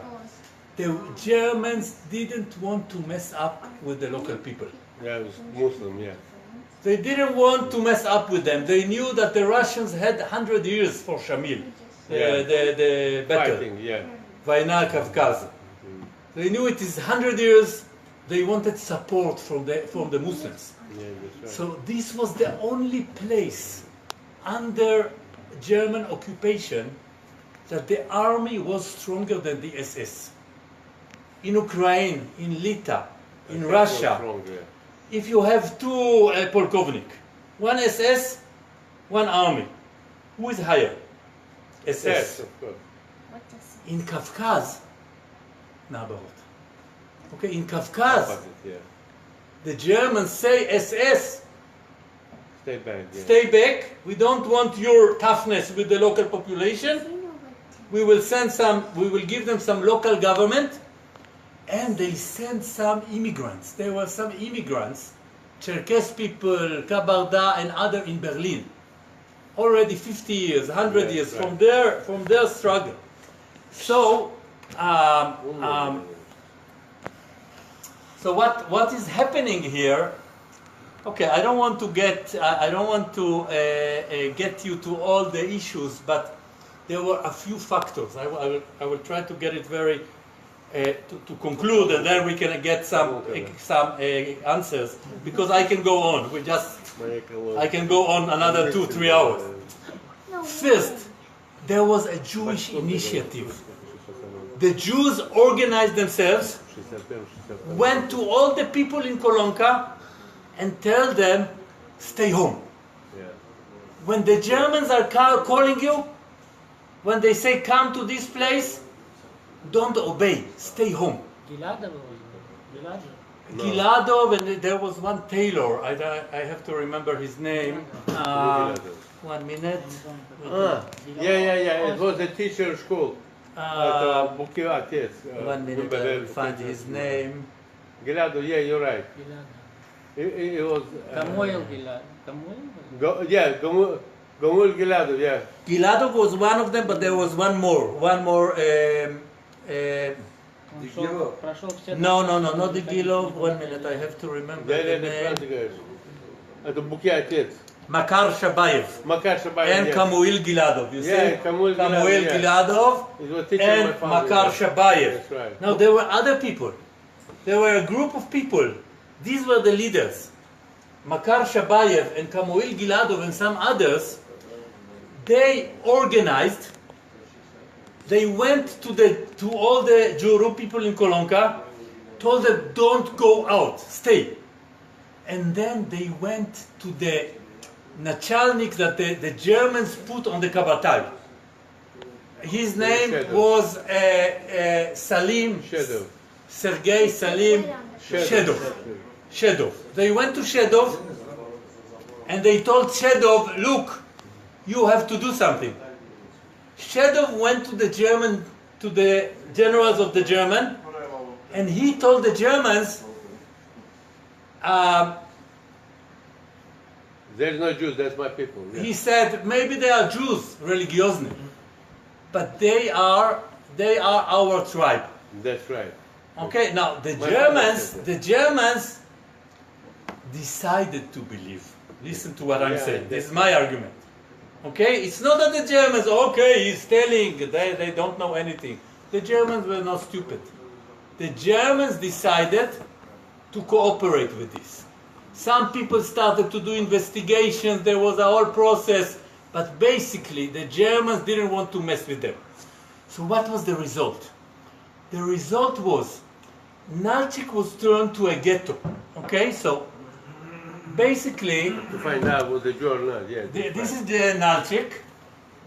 The Germans didn't want to mess up with the local people. Yeah, it was Muslim, yeah. They didn't want to mess up with them. They knew that the Russians had 100 years for Shamil, the battle. Fighting, yeah. Vaina Kafkaz. They knew it is 100 years. They wanted support from the Muslims. Yeah, that's right. So this was the only place under German occupation that the army was stronger than the SS. In Ukraine, in Lita, in Russia, if you have two polkovnik, one SS, one army, who is higher? SS. Yes, of course. In Kafkaz, Nabarot. Okay, in Kafkaz, Opposite, yeah. the Germans say SS, Stay back, yeah. stay back, we don't want your toughness with the local population. We will give them some local government, and they sent some immigrants. There were some immigrants, Cherkess people, Kabarda, and other in Berlin. Already 50 years, 100 years right. from their struggle. So, so what is happening here? Okay, I don't want to get you to all the issues, but there were a few factors. I will try to get it very to conclude, and then we can get some answers, because I can go on. I can go on another 2-3 hours. First, there was a Jewish initiative. The Jews organized themselves, went to all the people in Kolonka, and tell them, stay home. When the Germans are calling you, when they say come to this place, don't obey, stay home. No. Giladov, and there was one tailor. I have to remember his name. 1 minute. Yeah. It was a teacher school. At Buki Atez. 1 minute, I will find his name. Gilado, yeah, you're right. It was. Samuel Gilad. Samuel? Gomul Gilado, yeah. Giladov was one of them, but there was one more. No, not the Gilov. 1 minute, I have to remember the name. At the Buki Atez. Makar Shabayev. And yeah. Kamuil Giladov. You see? Kamuil Giladov and Makar Shabayev. That's right. Now there were other people. There were a group of people. These were the leaders. Makar Shabayev and Kamuil Giladov and some others, they organized. They went to all the Juru people in Kolonka, told them, don't go out, stay. And then they went to the Nachalnik that the Germans put on the Kabatai. His name was Salim Shedov. Sergei Salim Shedov. They went to Shedov and they told Shedov, look, you have to do something. Shedov went to the generals of the German, and he told the Germans, there's no Jews, that's my people. Yeah. He said, maybe they are Jews, religiosny, but they are our tribe. That's right. Okay, now the Germans decided to believe. Listen to what I'm saying. This is my argument. Okay, it's not that the Germans, okay, he's telling, they don't know anything. The Germans were not stupid. The Germans decided to cooperate with this. Some people started to do investigations, there was a whole process, but basically the Germans didn't want to mess with them. So what was the result? The result was Nalchik was turned to a ghetto. Okay, so basically, to find out was the Jew or not, yeah. This is the Nalchik.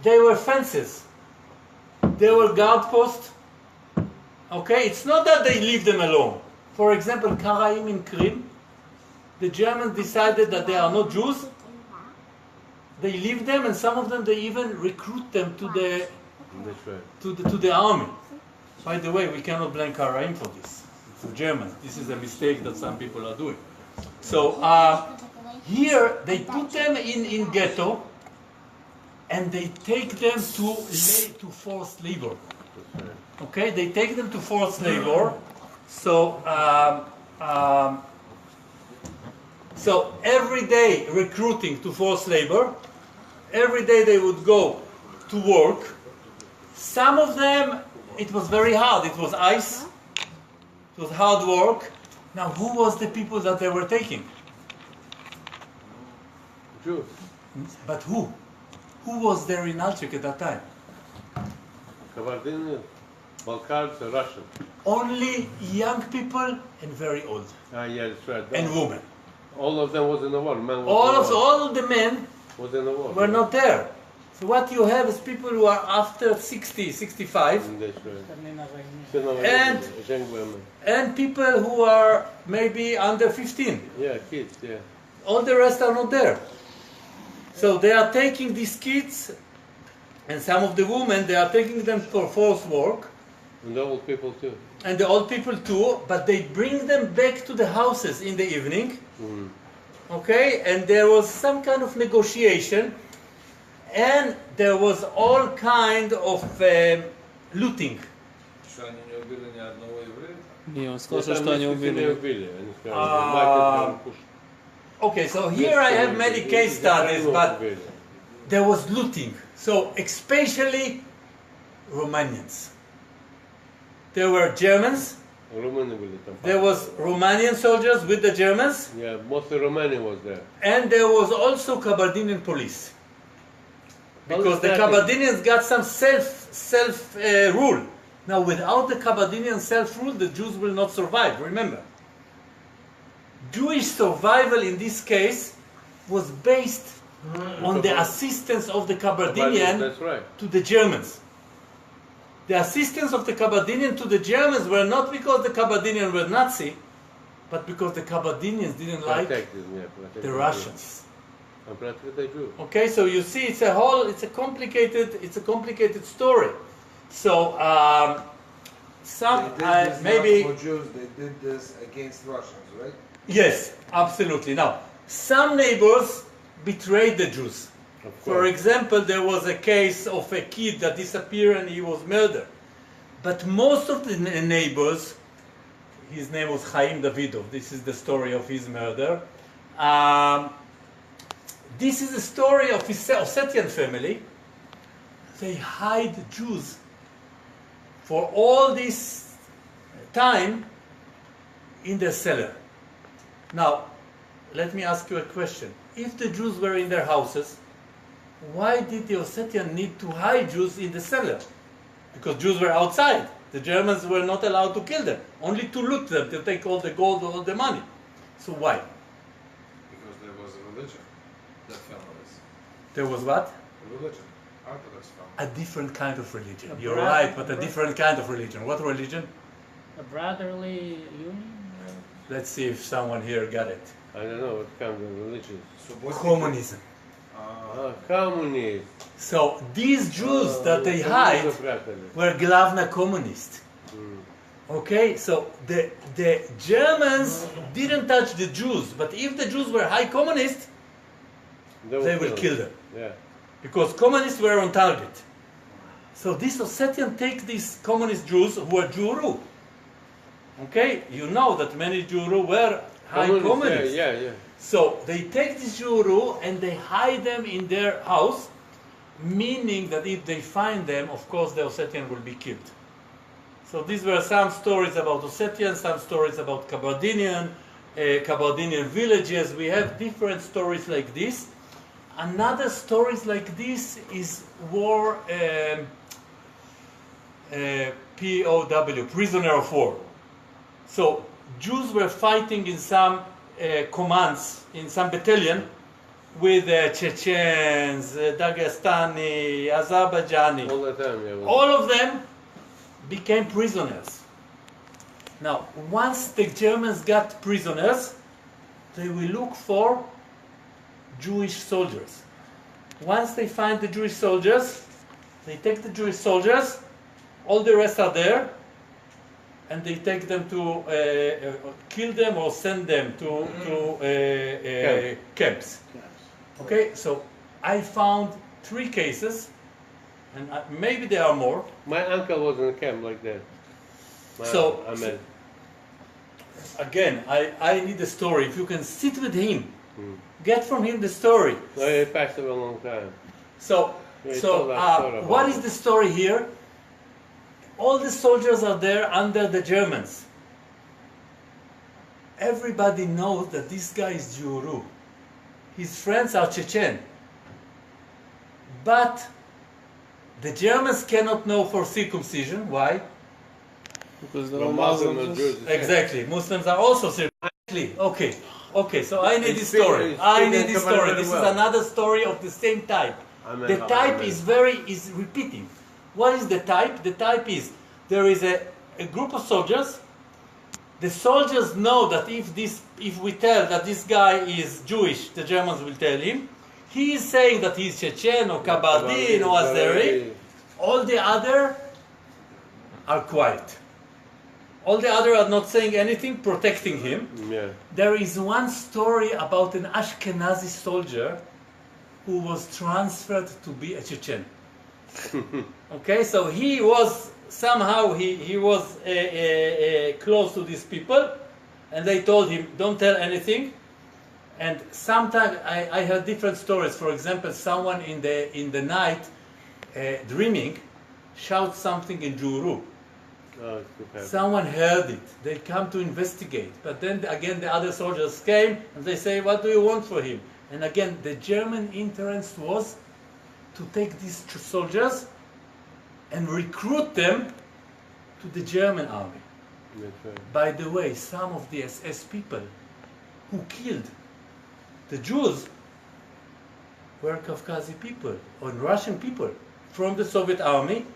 There were fences. There were guard posts. Okay, it's not that they leave them alone. For example, Karaim in Krim, the Germans decided that they are not Jews. They leave them, and some of them they even recruit them to the to the army. By the way, we cannot blame Karaim for this. It's the Germans. This is a mistake that some people are doing. So here they put them in ghetto, and they take them to forced labor. Okay, they take them to forced labor. So so every day recruiting to forced labor. Every day they would go to work. Some of them, it was very hard. It was ice. It was hard work. Now, who was the people that they were taking? Jews. But who? Who was there in Alchik at that time? Kabardinians, Balkars, Russian. Only young people and very old. Yeah, that's right. And women. All of them was in the war. Men was All of the men was in the war. were not there. So what you have is people who are after 60, 65. That's right. And people who are maybe under 15. Yeah, kids, yeah. All the rest are not there. So they are taking these kids, and some of the women, they are taking them for forced work. And the old people too. And the old people too, but they bring them back to the houses in the evening. Mm. Okay, and there was some kind of negotiation, and there was all kind of looting. Не, он сказал, что они убили. Okay, so here I have many case studies, but there was looting. So especially Romanians. There were Germans. There was Romanian soldiers with the Germans. Yeah, mostly Romanian was there. And there was also Kabardinian police. Because the Kabardinians got some self rule. Now, without the Kabardinian self-rule, the Jews will not survive, remember. Jewish survival in this case was based on the assistance of the Kabardinian to the Germans. The assistance of the Kabardinian to the Germans were not because the Kabardinian were Nazi, but because the Kabardinians didn't like Protect them, yeah, protect the the Russians. Jews. And protect the Jews. Okay, so you see, it's a complicated story. So some They did this maybe not for Jews, they did this against Russians, right? yes, absolutely. Now, some neighbors betrayed the Jews. Of For course. example, there was a case of a kid that disappeared and he was murdered. But most of the neighbors, his name was Chaim Davidov. This is the story of his murder. This is the story of his Ossetian family. They hide Jews for all this time in their cellar. Now, let me ask you a question. If the Jews were in their houses, why did the Ossetian need to hide Jews in the cellar? Because Jews were outside. The Germans were not allowed to kill them, only to loot them, to take all the gold, all the money. So why? Because there was a religion that families. There was what? A religion. Orthodox family. A different kind of religion. A You're bro- right, but a bro- different kind of religion. What religion? A brotherly union? Let's see if someone here got it. I don't know what kind of religion. So what's Communism. Communist. So these Jews that they hide were Glavna communist. Okay, so the Germans didn't touch the Jews, but if the Jews were high communist, they will kill them. Yeah. Because communists were on target. So this Ossetian takes these communist Jews who are Juru. Okay, you know that many Juru were high communists. Yeah. So they take these Juru and they hide them in their house, meaning that if they find them, of course the Ossetian will be killed. So these were some stories about Ossetian, some stories about Kabardinian villages. We have different stories like this. Another stories like this is war POW, prisoner of war. So Jews were fighting in some commands, in some battalion, with Chechens, Dagestani, Azerbaijani. All the time, yeah. All of them became prisoners. Now, once the Germans got prisoners, they will look for Jewish soldiers. Once they find the Jewish soldiers, they take the Jewish soldiers, all the rest are there, and they take them to kill them or send them to camps. Okay, so I found 3 cases, and maybe there are more. My uncle was in a camp like that. So, Ahmed. Again, I need the story. If you can sit with him, get from him the story. No, he passed away a long time. So, Yeah, he told that story about what it. is the story here? All the soldiers are there under the Germans. Everybody knows that this guy is Juru. His friends are Chechen. But the Germans cannot know for circumcision. Why? Because they're No all Muslim, no Muslims. Jews. Exactly. Muslims are also circumcised. Okay, so I need They this speak- story. they I speak need and this come out story. very This well. is another story of the same type. Amen. The type Amen. is repeating. What is the type? The type is there is a group of soldiers. The soldiers know that if we tell that this guy is Jewish, the Germans will tell him. He is saying that he's Chechen or Kabardin or Azeri. All the other are quiet. All the other are not saying anything, protecting him. Yeah. There is one story about an Ashkenazi soldier who was transferred to be a Chechen. Okay, so he was somehow he was close to these people, and they told him, "Don't tell anything." And sometimes I heard different stories. For example, someone in the night dreaming shouts something in Juru. Oh, it's good time. Someone heard it. They come to investigate. But then again the other soldiers came and they say, "What do you want for him?" And again the German interest was to take these soldiers and recruit them to the German army. That's right. By the way, some of the SS people who killed the Jews were Caucasian people or Russian people from the Soviet army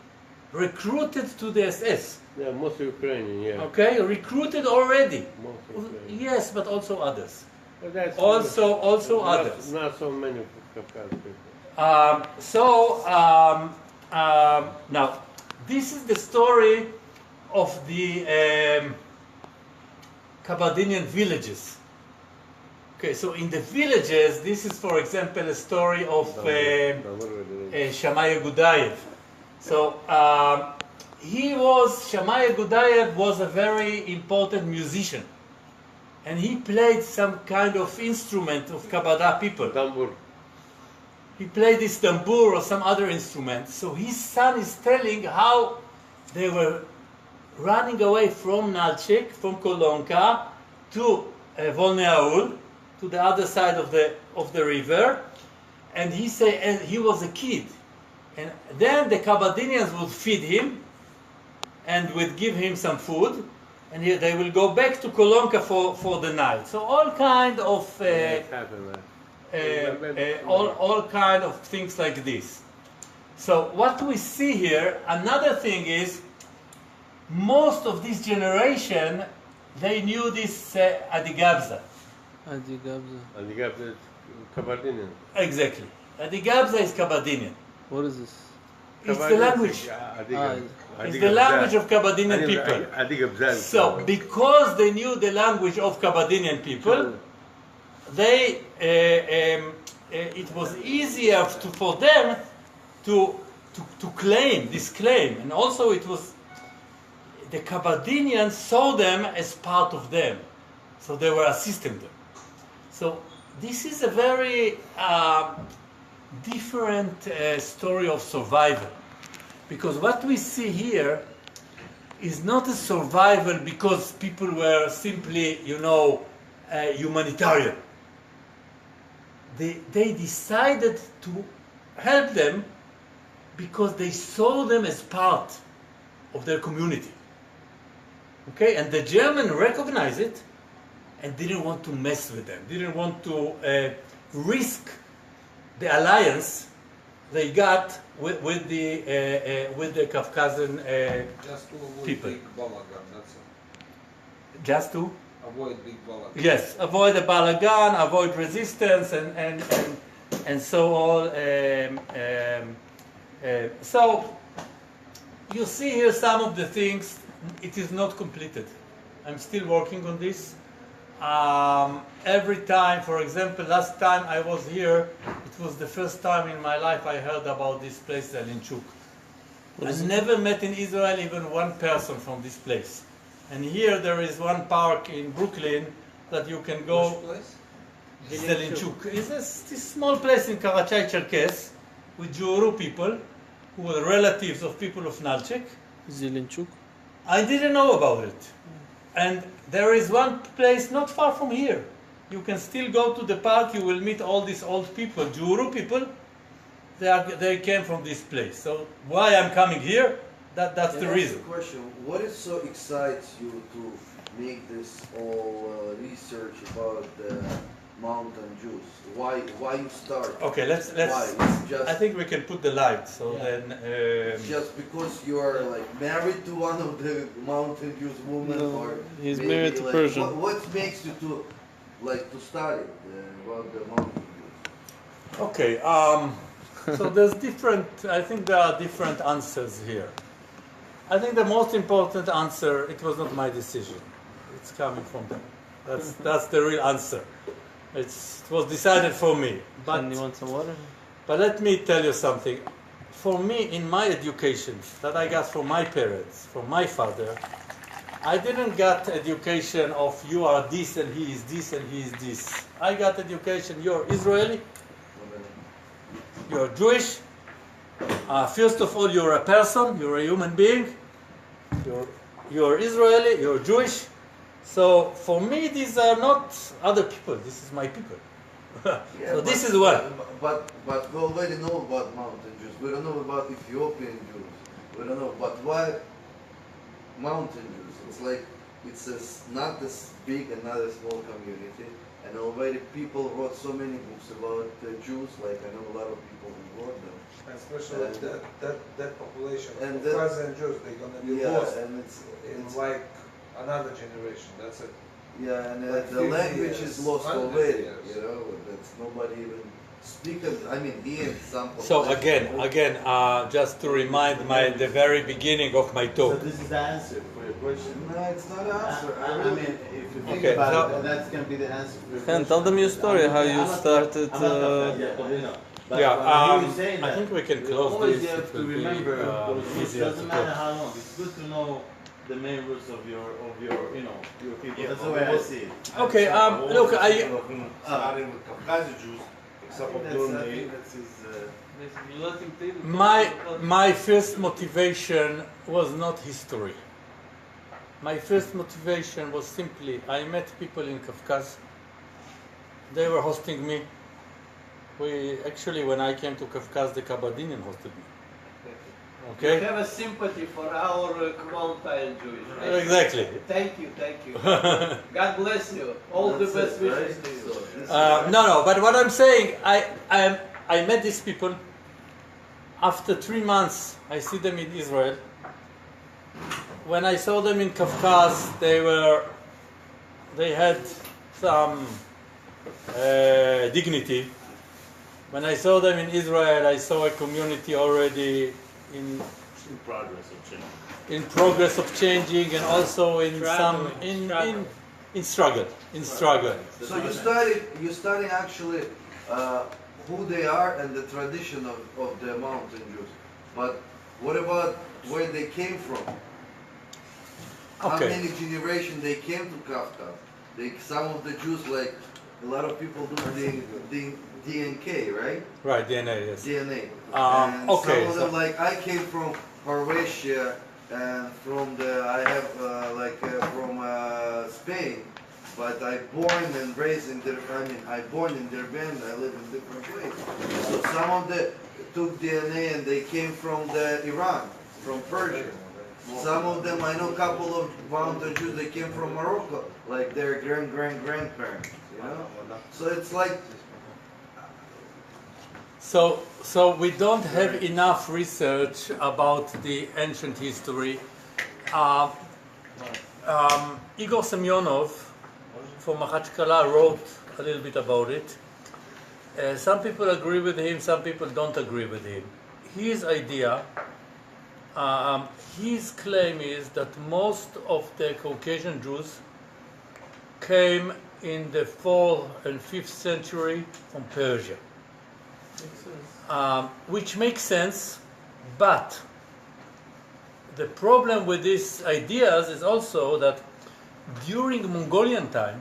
recruited to the SS. Yeah, mostly Ukrainian, yeah. Okay, recruited already. Mostly Ukrainian. Yes, but also others. But that's Also not, others. Not so many Caucasian people. Now, this is the story of the Kabardinian villages. Okay, so in the villages, this is, for example, a story of Shammai Gudayev. So Shammai Gudayev was a very important musician, and he played some kind of instrument of Kabbadah people. Tambur. He played this tambur or some other instrument. So his son is telling how they were running away from Nalchik, from Kolonka, to Volneaul, to the other side of the river, and he said, and he was a kid, and then the Kabardinians would feed him, and would give him some food, and they will go back to Kolonka for the night. So all kind of all kind of things like this. So what we see here, another thing is, most of this generation, they knew this Adigabza. Adigabza is Kabardinian. Exactly. Adigabza is Kabardinian. What is this? It's the language. It's the language of Kabardinian people. So, because they knew the language of Kabardinian people, they it was easier for them to claim this claim, and also it was the Kabardinians saw them as part of them, so they were assisting them. So this is a very different story of survival, because what we see here is not a survival because people were simply, humanitarian. They decided to help them because they saw them as part of their community. Okay, and the German recognized it and didn't want to mess with them, didn't want to risk the alliance they got with the Caucasian Just to avoid people. big balagan, that's all. Just to Avoid big balagan. yes, avoid the balagan, avoid resistance, and so on. So you see here some of the things. It is not completed. I'm still working on this. Every time, for example, last time I was here, it was the first time in my life I heard about this place, Zelinchuk. I never met in Israel even one person from this place. And here there is one park in Brooklyn that you can go. Which place? Zelinchuk. It's this small place in Karachay, Cherkess, with Juru people, who were relatives of people of Nalchik. Zelinchuk. I didn't know about it. And there is one place not far from here. You can still go to the park, you will meet all these old people, Juru people. They came from this place. So why I'm coming here, that's the reason. Question, what is so excites you to make this all research about the mountain Jews? Why you start? Okay, let's Why? It's just, I think we can put the light, so then... just because you are like married to one of the mountain Jews women, No, or he's maybe, married to like, Persian. What makes you to study about the mountain Jews? Okay, so there's I think there are different answers here. I think the most important answer, it was not my decision. It's coming from them. That's the real answer. It was decided for me. And you want some water? But let me tell you something. For me, in my education that I got from my parents, from my father, I didn't get education of you are this and he is this and he is this. I got education, you're Israeli, you're Jewish, first of all you're a person, you're a human being, you're Israeli, you're Jewish. So for me these are not other people, this is my people. So this is what. But we already know about mountain Jews. We don't know about Ethiopian Jews. We don't know. But why mountain Jews? It's like not this big and not a small community. And already people wrote so many books about the Jews, like I know a lot of people who wrote them. Especially that population and of that- Caucasian Jews, they're gonna be Yeah, lost and in it's like another generation. That's it. yeah, and like the 50 language years, is lost 100 already. years. You know, that's nobody even speak of. I mean, here some. So population- again, just to remind the very beginning of my So talk. this is the answer for your question. No, it's not an answer. I mean, if you think Okay, about so- it, that's going to be the answer for your Chen, question. tell them your story, how you I'm not- started, I'm not that, yeah, but you know. But Yeah, when I hear you saying I that, think we can you close always this. have It to will be remember those roots. easier to Doesn't matter talk. how long. It's good to know the main roots of your you know your people. That's the way I see it. Okay, look, starting with Caucasian Jews, except for doing I the think that's his. my first motivation was not history. My first motivation was simply I met people in Kafkaz. They were hosting me. We actually, when I came to Kafkaz, the Kabardinian hosted me. You Okay. have a sympathy for our Kumaltai Jewish. Right? Exactly. Thank you. God bless you. All the best wishes to you. No. But what I'm saying, I met these people. After 3 months, I see them in Israel. When I saw them in Kafkaz, they had some dignity. When I saw them in Israel, I saw a community already in progress of changing, and also in struggle. So you study actually who they are and the tradition of the mountain Jews. But what about where they came from? How Okay. many generations they came to Kafka? Some of the Jews, like a lot of people do the DNK, right? Right, DNA, yes. DNA. And okay, some of them, so- like I came from Croatia and from from Spain, but I born and raised in I born in Durban. I live in different place. So some of the took DNA and they came from Iran, from Persia. Some of them, I know a couple of mountain Jews, they came from Morocco, like their grandparents, you know? So it's like, So we don't have enough research about the ancient history. Igor Semyonov from Makhachkala wrote a little bit about it. Some people agree with him, some people don't agree with him. His idea, his claim is that most of the Caucasian Jews came in the 4th and 5th century from Persia. Which makes sense, but the problem with these ideas is also that during Mongolian time,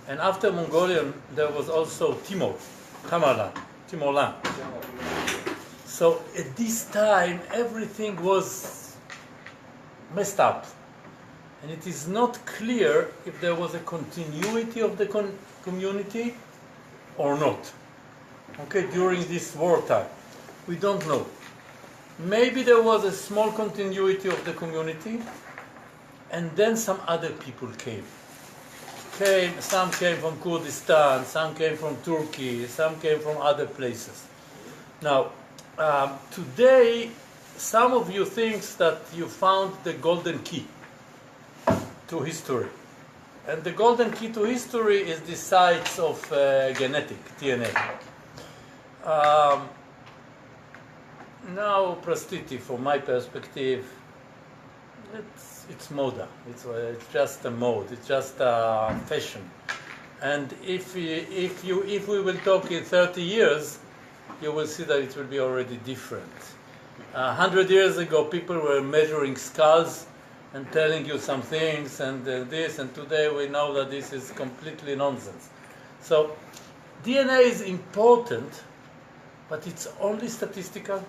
and after Mongolian, there was also Timorland. So at this time, everything was messed up. And it is not clear if there was a continuity of the community or not. Okay, during this wartime. We don't know. Maybe there was a small continuity of the community, and then some other people came. Some came from Kurdistan, some came from Turkey, some came from other places. Now, today, some of you think that you found the golden key to history. And the golden key to history is the sites of genetic DNA. Now, prostiti, from my perspective, it's moda. It's just a mode. It's just a fashion. And if we will talk in 30 years, you will see that it will be already different. 100 years ago, people were measuring skulls and telling you some things and this, and today we know that this is completely nonsense. So DNA is important, but it's only statistical.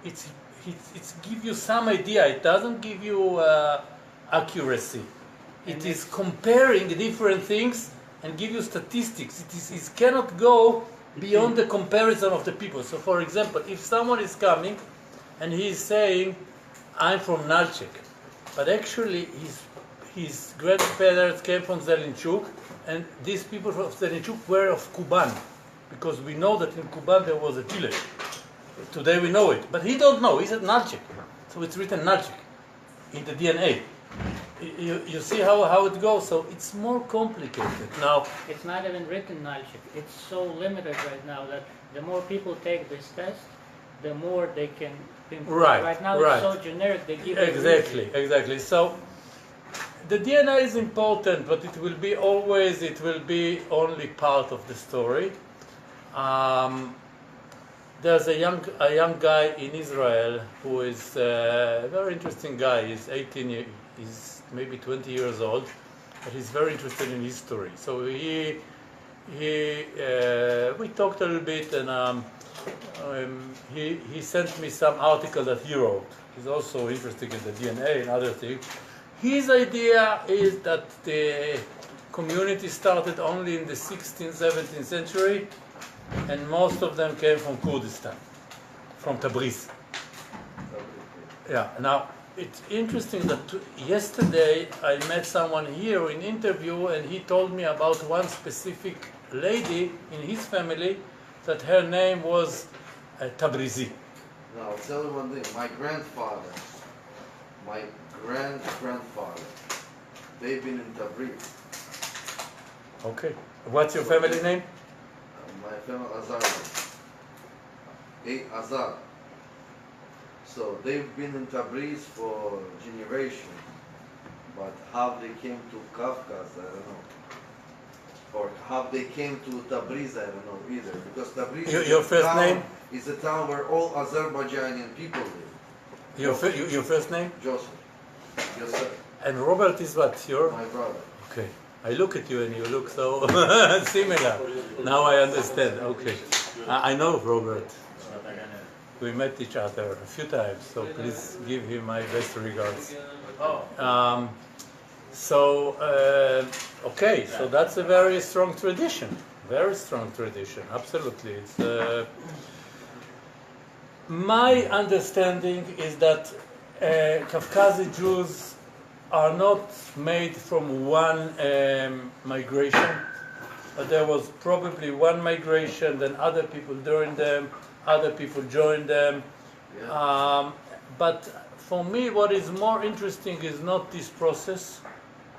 It's give you some idea. It doesn't give you accuracy. It is comparing different things and give you statistics. It cannot go beyond the comparison of the people. So, for example, if someone is coming and he is saying, "I'm from Nalchik," but actually his grandparents came from Zelenchuk, and these people from Zelenchuk were of Kuban, because we know that in Kuban there was a village. Today we know it, but he don't know. He said Nalchik, so it's written Nalchik in the DNA. You see how it goes. So it's more complicated now. It's not even written Nalchik. It's so limited right now that the more people take this test, the more they can improve. Right now it's so generic. They give Exactly. So the DNA is important, but it will be only part of the story. There's a young guy in Israel who is a very interesting guy. He's 18. He's maybe 20 years old, but he's very interested in history. So we talked a little bit, and he sent me some article that he wrote. He's also interested in the DNA and other things. His idea is that the community started only in the 16th, 17th century, and most of them came from Kurdistan, from Tabriz. Yeah. Now, it's interesting that yesterday I met someone here in interview, and he told me about one specific lady in his family that her name was Tabrizi. Now, I'll tell you one thing. My grandfather, my great-grandfather, they've been in Tabriz. Okay. What's your family name? My family, Azar. Azar. So they've been in Tabriz for generations, but how they came to Kafkas, I don't know. Or how they came to Tabriz, I don't know either. Because Tabriz your first name? Is a town where all Azerbaijani people live. Your first name? Joseph. Joseph. And Robert is what? My brother. Okay. I look at you and you look so similar. Now I understand. Okay. I know Robert. We met each other a few times, so please give him my best regards. Okay, so that's a very strong tradition. Very strong tradition, absolutely. It's, my understanding is that Caucasian Jews are not made from one migration. There was probably one migration, then other people joined them, other people joined them. But for me, what is more interesting is not this process,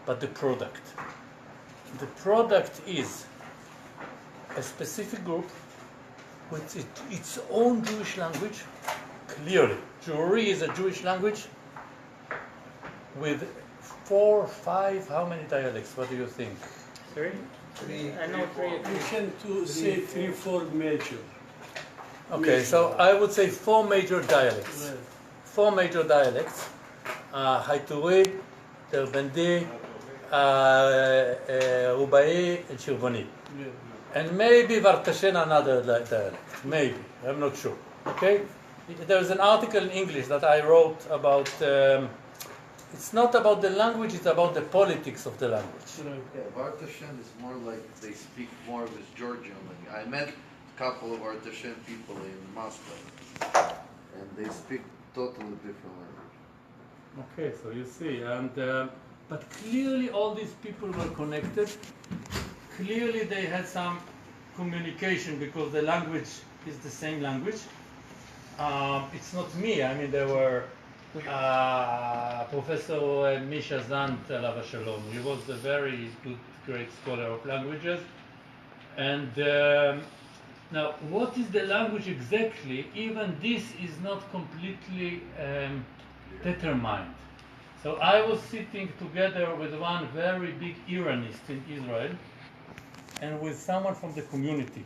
but the product. The product is a specific group with its own Jewish language, clearly. Jewry is a Jewish language with 4, 5, how many dialects? What do you think? 3? I know 3. You can say 3, 4 major. Okay, so I would say 4 major dialects. Right. 4 major dialects. Haituri, Derbandi, Rubai, and Shirvani. Yeah. And maybe Vartashen, another dialect. Maybe. I'm not sure. Okay? There's an article in English that I wrote about, it's not about the language, it's about the politics of the language. Yeah, Vartashen is more like they speak more with Georgian language. I met a couple of Vartashen people in Moscow, and they speak totally different language. Okay, so you see, and but clearly all these people were connected. Clearly they had some communication because the language is the same language. It's not me. I mean, there were Professor Misha Zant, Alav Shalom. He was a very good, great scholar of languages. And now, what is the language exactly? Even this is not completely determined. So I was sitting together with one very big Iranist in Israel and with someone from the community.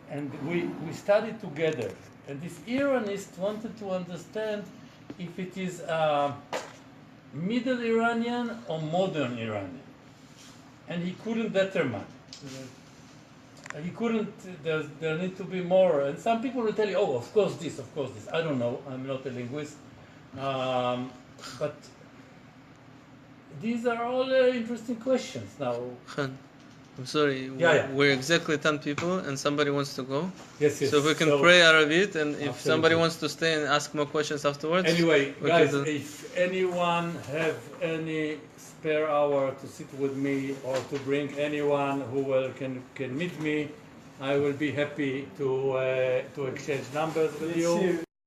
And we studied together. And this Iranist wanted to understand if it is Middle Iranian or modern Iranian. And he couldn't determine. He couldn't, there need to be more. And some people will tell you, oh, of course this, of course this. I don't know, I'm not a linguist. But these are all interesting questions. Now, I'm sorry. Yeah. We're exactly 10 people, and somebody wants to go. Yes. So if we can pray out of it, and if Absolutely. somebody wants to stay and ask more questions afterwards. Anyway, we guys, can do- if anyone have any spare hour to sit with me or to bring anyone who can meet me, I will be happy to exchange numbers with you.